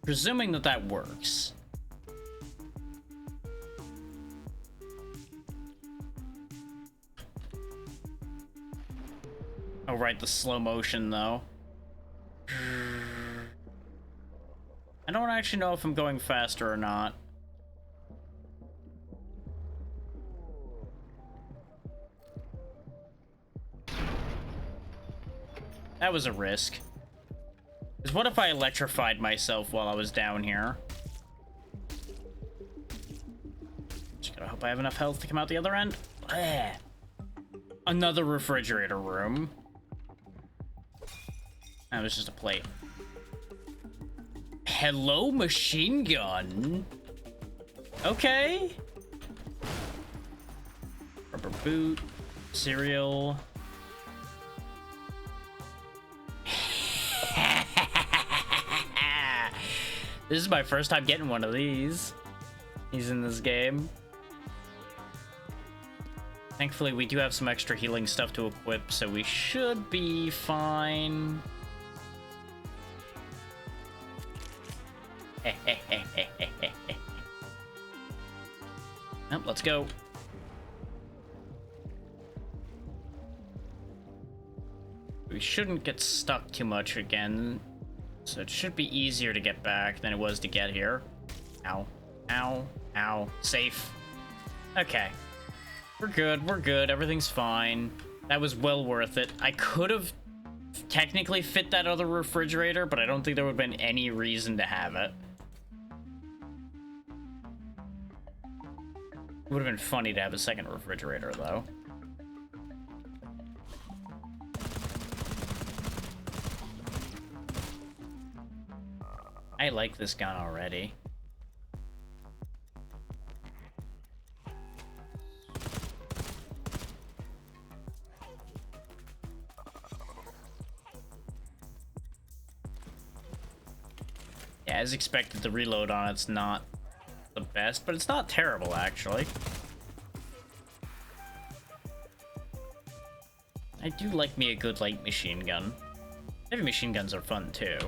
Presuming that that works. Oh, right, the slow motion, though. I don't actually know if I'm going faster or not. That was a risk. Because what if I electrified myself while I was down here? Just gotta hope I have enough health to come out the other end. Another refrigerator room. That was just a plate. Hello, machine gun. Okay. Rubber boot. Cereal. This is my first time getting one of these. He's in this game. Thankfully, we do have some extra healing stuff to equip, so we should be fine. Nope, let's go. We shouldn't get stuck too much again, so it should be easier to get back than it was to get here. Ow. Ow. Ow. Safe. Okay. We're good, everything's fine. That was well worth it. I could have technically fit that other refrigerator, but I don't think there would have been any reason to have it. It would have been funny to have a second refrigerator, though. I like this gun already. Yeah, as expected, the reload on it's not the best, but it's not terrible, actually. I do like me a good light machine gun. Heavy machine guns are fun, too.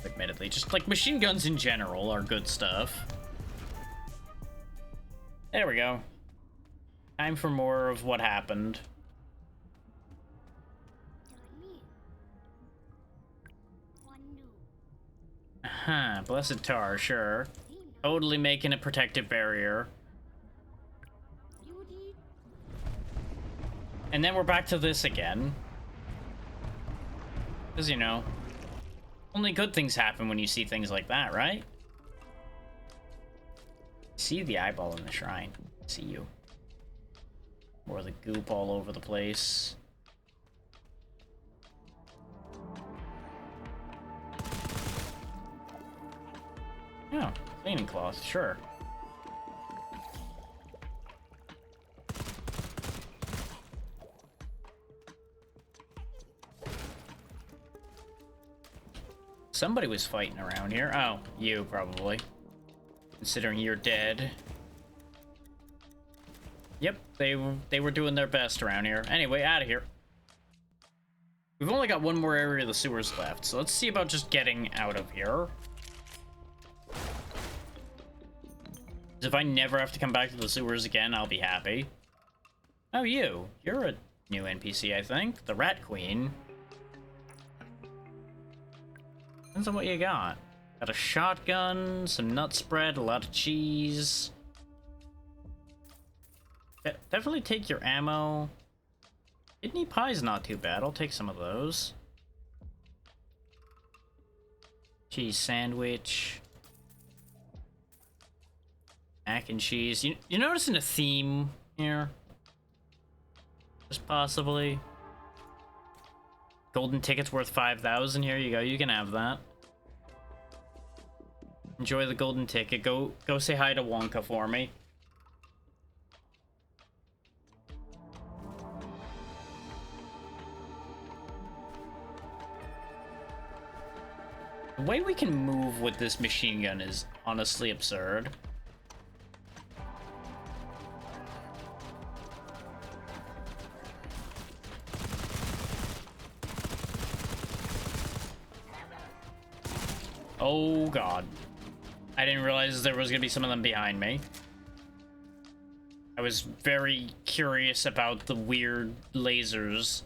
Admittedly, just like machine guns in general are good stuff. There we go. Time for more of what happened. Huh, blessed tar, sure. Totally making a protective barrier. And then we're back to this again. Because, you know, only good things happen when you see things like that, right? See the eyeball in the shrine. See you. Or the goop all over the place. Oh, cleaning cloth, sure. Somebody was fighting around here. Oh, you, probably. Considering you're dead. Yep, they were doing their best around here. Anyway, out of here. We've only got one more area of the sewers left, so let's see about just getting out of here. If I never have to come back to the sewers again, I'll be happy. Oh, you. You're a new NPC, I think. The Rat Queen. Depends on what you got. Got a shotgun, some nut spread, a lot of cheese. Definitely take your ammo. Kidney pie's not too bad. I'll take some of those. Cheese sandwich. Mac and cheese. You're noticing a theme here? Just possibly. Golden ticket's worth 5,000. Here you go. You can have that. Enjoy the golden ticket. Go say hi to Wonka for me. The way we can move with this machine gun is honestly absurd. Oh god. I didn't realize there was gonna be some of them behind me. I was very curious about the weird lasers.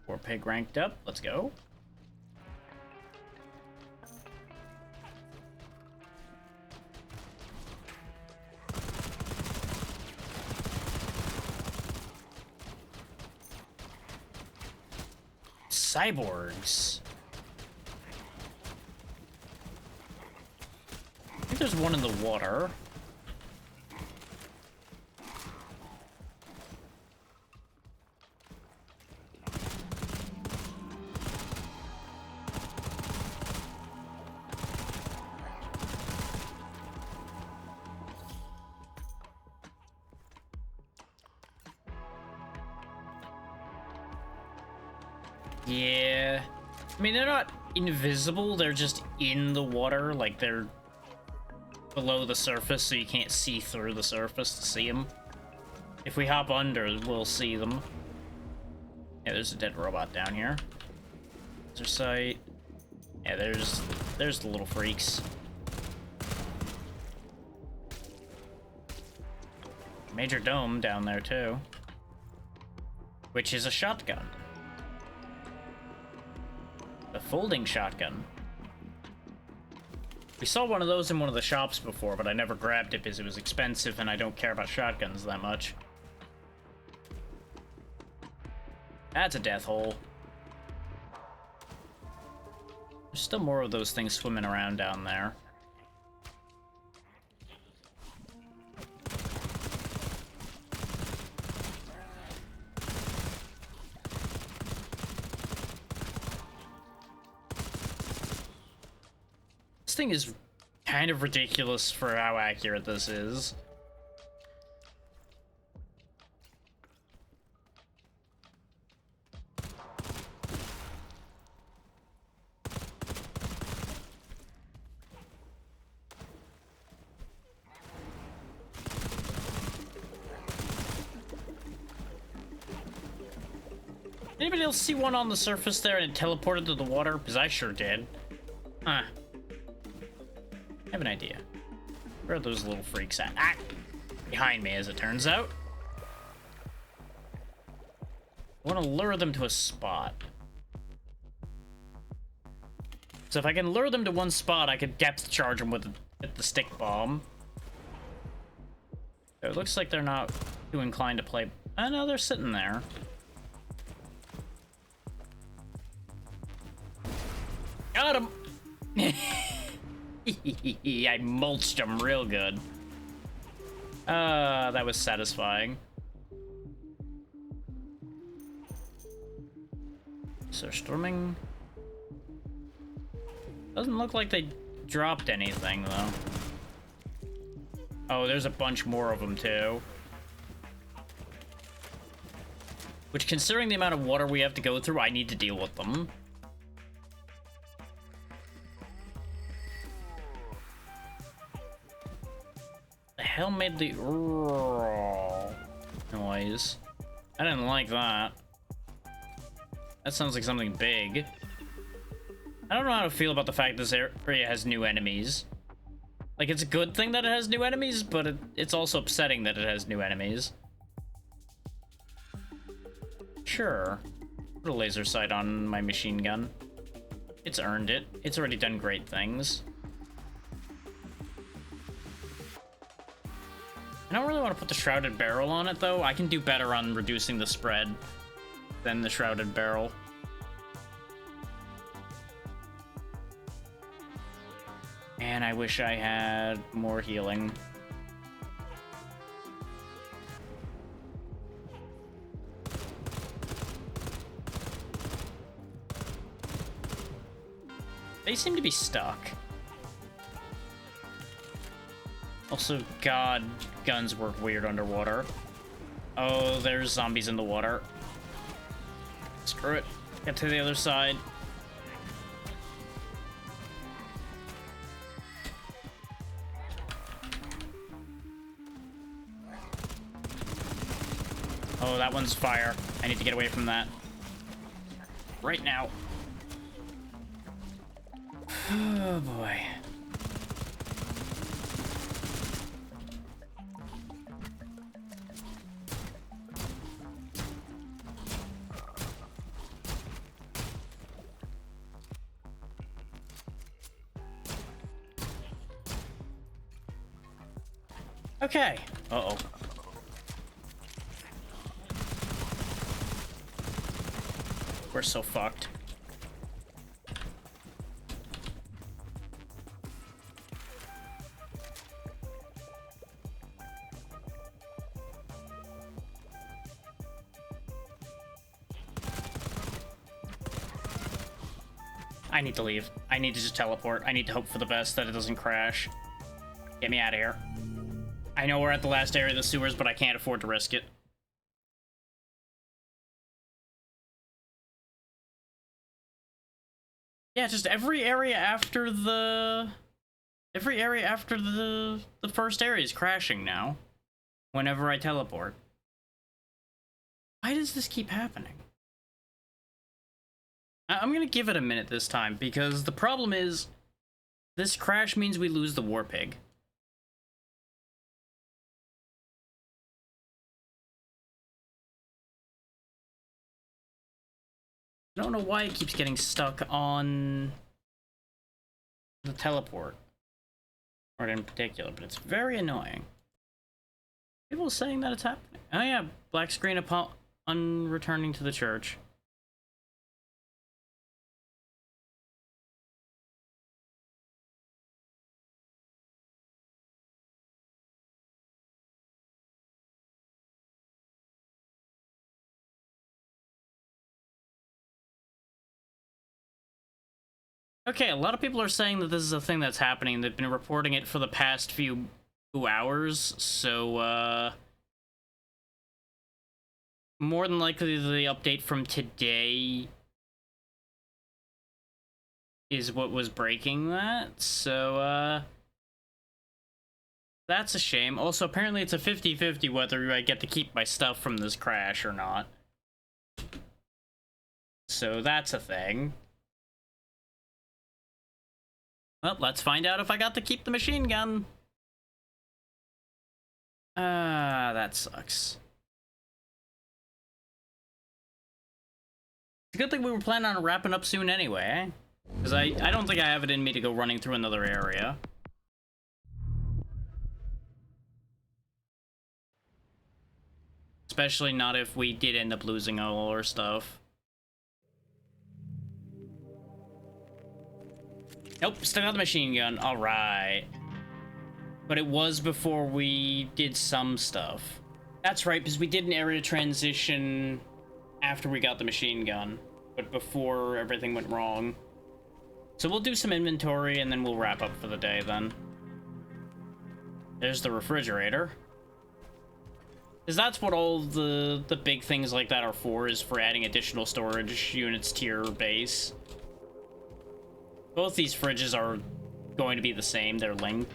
Poor pig ranked up. Let's go. cyborgs. I think there's one in the water. Yeah. I mean, they're not invisible, they're just in the water, like they're below the surface, so you can't see through the surface to see them. If we hop under, we'll see them. Yeah, there's a dead robot down here. There's our sight. Yeah, there's the little freaks. Major dome down there, too. Which is a shotgun. A folding shotgun. We saw one of those in one of the shops before, but I never grabbed it because it was expensive and I don't care about shotguns that much. That's a death hole. There's still more of those things swimming around down there. This thing is kind of ridiculous for how accurate this is. Anybody else see one on the surface there and it teleported to the water? Because I sure did. Huh. I have an idea. Where are those little freaks at? Ah! Behind me, as it turns out. I want to lure them to a spot. So if I can lure them to one spot, I could depth charge them with the stick bomb. So it looks like they're not too inclined to play. Oh no, they're sitting there. Got him! I mulched him real good. That was satisfying. So storming. Doesn't look like they dropped anything though. Oh, there's a bunch more of them too. Which, considering the amount of water we have to go through, I need to deal with them. The hell made the noise? I didn't like that. That sounds like something big. I don't know how to feel about the fact this area has new enemies. Like, it's a good thing that it has new enemies, but it's also upsetting that it has new enemies. Sure. Put a laser sight on my machine gun. It's earned it. It's already done great things. I don't really want to put the shrouded barrel on it, though. I can do better on reducing the spread than the shrouded barrel. And I wish I had more healing. They seem to be stuck. Also, God, guns work weird underwater. Oh, there's zombies in the water. Screw it. Get to the other side. Oh, that one's fire. I need to get away from that. Right now. Oh, boy. Okay. Uh-oh. We're so fucked. I need to leave. I need to just teleport. I need to hope for the best that it doesn't crash. Get me out of here. I know we're at the last area of the sewers, but I can't afford to risk it. Yeah, just every area after the first area is crashing now. Whenever I teleport. Why does this keep happening? I'm gonna give it a minute this time, because the problem is this crash means we lose the war pig. I don't know why it keeps getting stuck on the teleport. Or in particular, but it's very annoying. People saying that it's happening. Oh yeah, black screen upon returning to the church. Okay, a lot of people are saying that this is a thing that's happening. They've been reporting it for the past few hours, so, more than likely the update from today is what was breaking that, so, that's a shame. Also, apparently it's a 50-50 whether I get to keep my stuff from this crash or not. So that's a thing. Well, let's find out if I got to keep the machine gun. That sucks. It's a good thing we were planning on wrapping up soon anyway, eh? Because I don't think I have it in me to go running through another area. Especially not if we did end up losing all our stuff. Nope, still got the machine gun. Alright. But it was before we did some stuff. That's right, because we did an area transition after we got the machine gun. But before everything went wrong. So we'll do some inventory and then we'll wrap up for the day then. There's the refrigerator. Because that's what all the big things like that are for, is for adding additional storage units to your base. Both these fridges are going to be the same, they're linked.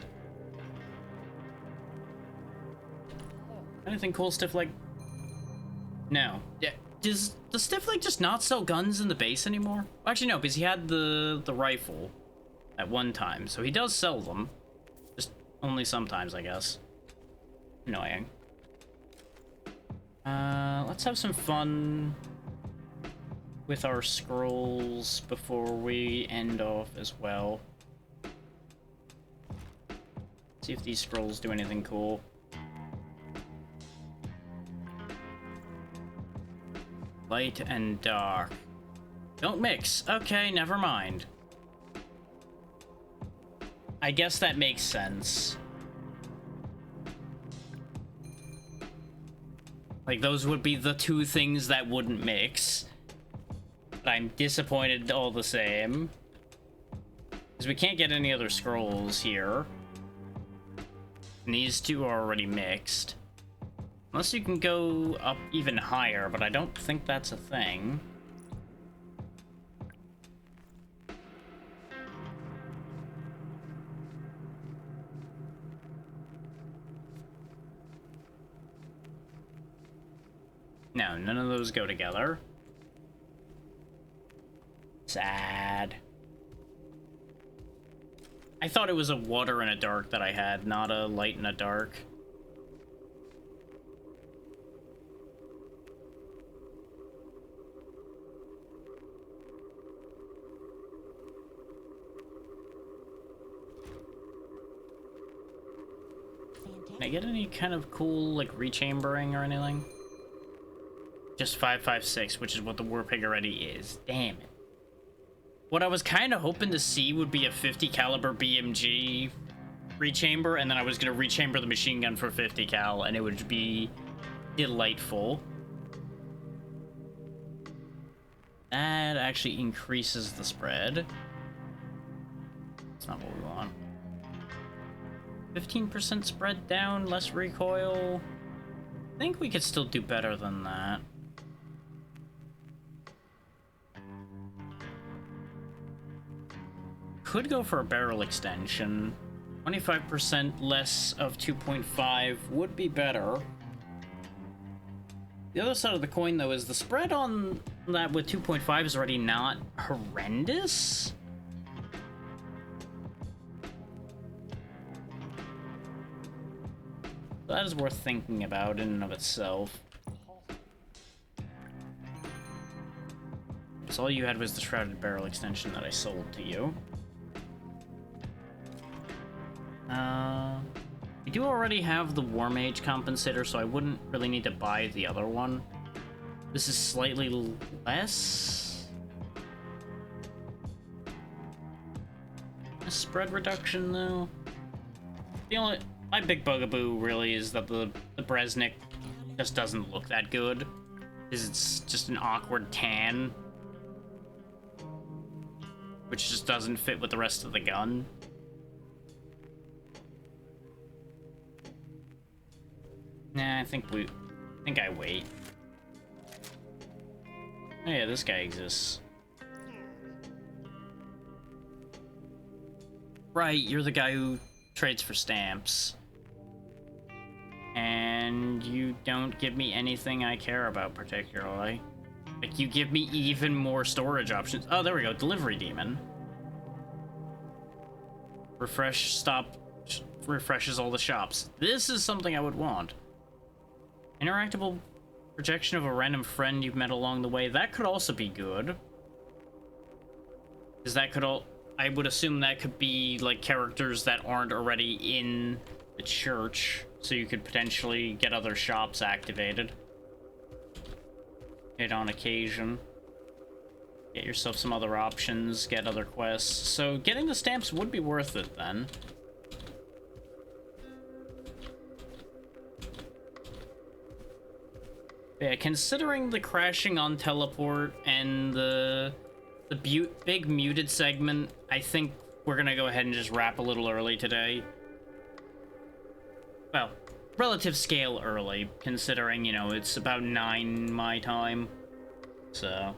Anything cool, Stiffleg? No. Yeah. Does the Stiffleg just not sell guns in the base anymore? Well, actually, no, because he had the rifle at one time, so he does sell them. Just only sometimes, I guess. Annoying. Let's have some fun with our scrolls before we end off as well. See if these scrolls do anything cool. Light and dark. Don't mix. Okay, never mind. I guess that makes sense. Like, those would be the two things that wouldn't mix. But I'm disappointed all the same. Because we can't get any other scrolls here. And these two are already mixed. Unless you can go up even higher, but I don't think that's a thing. No, none of those go together. Sad. I thought it was a water and a dark that I had, not a light and a dark. Can I get any kind of cool, like, rechambering or anything? Just 5.56, which is what the Warpig already is. Damn it. What I was kind of hoping to see would be a 50 caliber BMG rechamber, and then I was going to rechamber the machine gun for 50 cal, and it would be delightful. That actually increases the spread. That's not what we want. 15% spread down, less recoil. I think we could still do better than that. Could go for a barrel extension. 25% less of 2.5 would be better. The other side of the coin, though, is the spread on that with 2.5 is already not horrendous. That is worth thinking about in and of itself. So all you had was the shrouded barrel extension that I sold to you. We do already have the War Mage compensator, so I wouldn't really need to buy the other one. This is slightly less. A spread reduction, though. My big bugaboo really is that the Bresnik just doesn't look that good. Because it's just an awkward tan. Which just doesn't fit with the rest of the gun. Nah, I think I wait. Oh yeah, this guy exists. Right, you're the guy who trades for stamps. And you don't give me anything I care about particularly. Like, you give me even more storage options. Oh, there we go, delivery demon. Refreshes all the shops. This is something I would want. Interactable projection of a random friend you've met along the way. That could also be good. Because that could I would assume that could be, like, characters that aren't already in the church. So you could potentially get other shops activated. Hit on occasion. Get yourself some other options, get other quests. So getting the stamps would be worth it, then. Yeah, considering the crashing on teleport and the big muted segment, I think we're gonna go ahead and just wrap a little early today. Well, relative scale early, considering, you know, it's about 9 my time. So...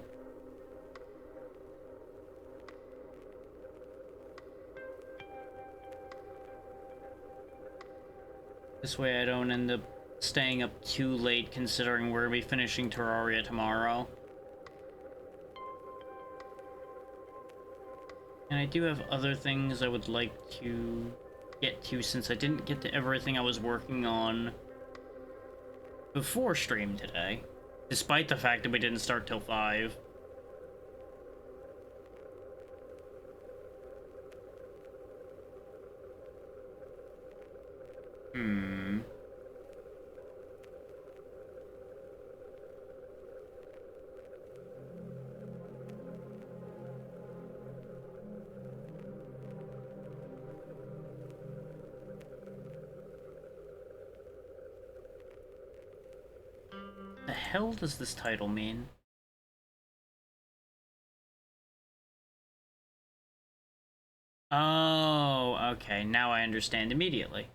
this way I don't end up staying up too late, considering we're gonna be finishing Terraria tomorrow. And I do have other things I would like to get to, since I didn't get to everything I was working on before stream today, despite the fact that we didn't start till 5. The hell does this title mean? Oh, okay, now I understand immediately.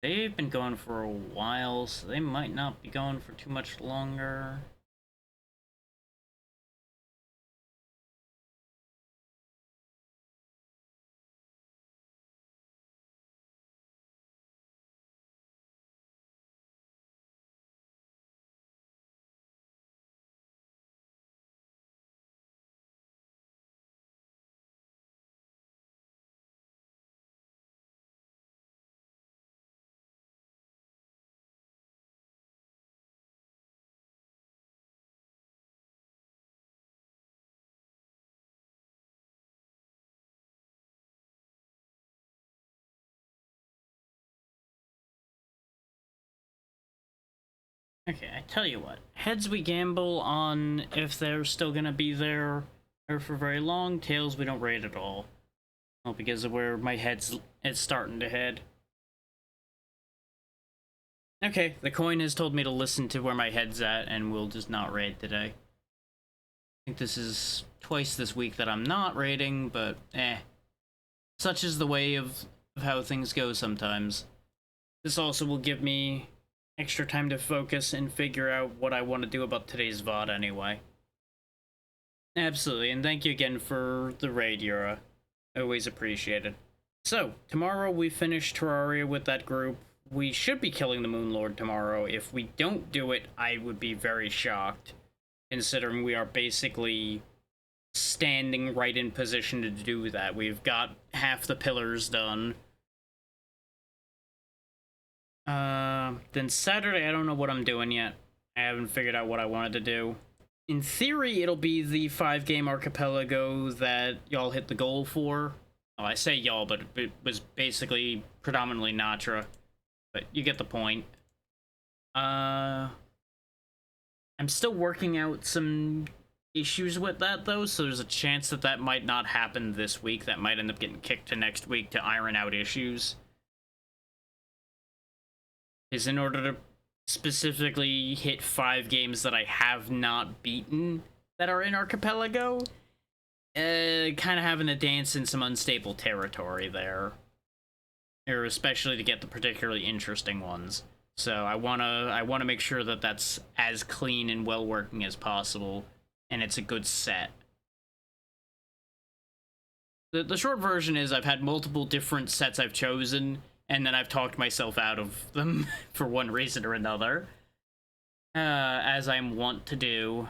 They've been going for a while, so they might not be going for too much longer. Okay, I tell you what. Heads we gamble on if they're still gonna be there or for very long. Tails we don't rate at all. Well, because of where my head's starting to head. Okay, the coin has told me to listen to where my head's at, and we'll just not raid today. I think this is twice this week that I'm not raiding, but such is the way of how things go sometimes. This also will give me extra time to focus and figure out what I want to do about today's VOD anyway. Absolutely, and thank you again for the raid, Yura. Always appreciated. So, tomorrow we finish Terraria with that group. We should be killing the Moon Lord tomorrow. If we don't do it, I would be very shocked, considering we are basically standing right in position to do that. We've got half the pillars done. Then Saturday, I don't know what I'm doing yet. I haven't figured out what I wanted to do. In theory, it'll be the 5-game archipelago that y'all hit the goal for. Well, I say y'all, but it was basically predominantly Natra. But you get the point. I'm still working out some issues with that, though, so there's a chance that that might not happen this week. That might end up getting kicked to next week to iron out issues. Is in order to specifically hit 5 games that I have not beaten that are in Archipelago, kind of having to dance in some unstable territory there. Or especially to get the particularly interesting ones. So I wanna make sure that that's as clean and well working as possible, and it's a good set. The short version is I've had multiple different sets I've chosen, and then I've talked myself out of them for one reason or another, as I'm wont to do.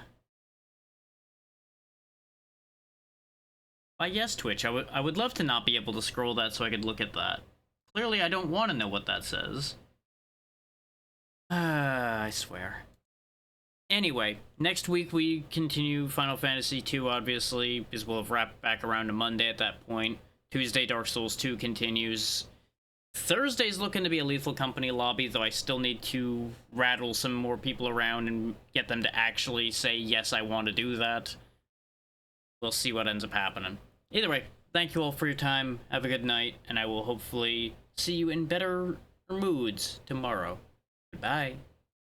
Yes, Twitch, I would love to not be able to scroll that so I could look at that. Clearly, I don't want to know what that says. I swear. Anyway, next week we continue Final Fantasy II, obviously, because we'll have wrapped back around to Monday at that point. Tuesday, Dark Souls 2 continues. Thursday's looking to be a Lethal Company lobby, though I still need to rattle some more people around and get them to actually say, yes, I want to do that. We'll see what ends up happening. Either way, thank you all for your time. Have a good night, and I will hopefully see you in better moods tomorrow. Goodbye.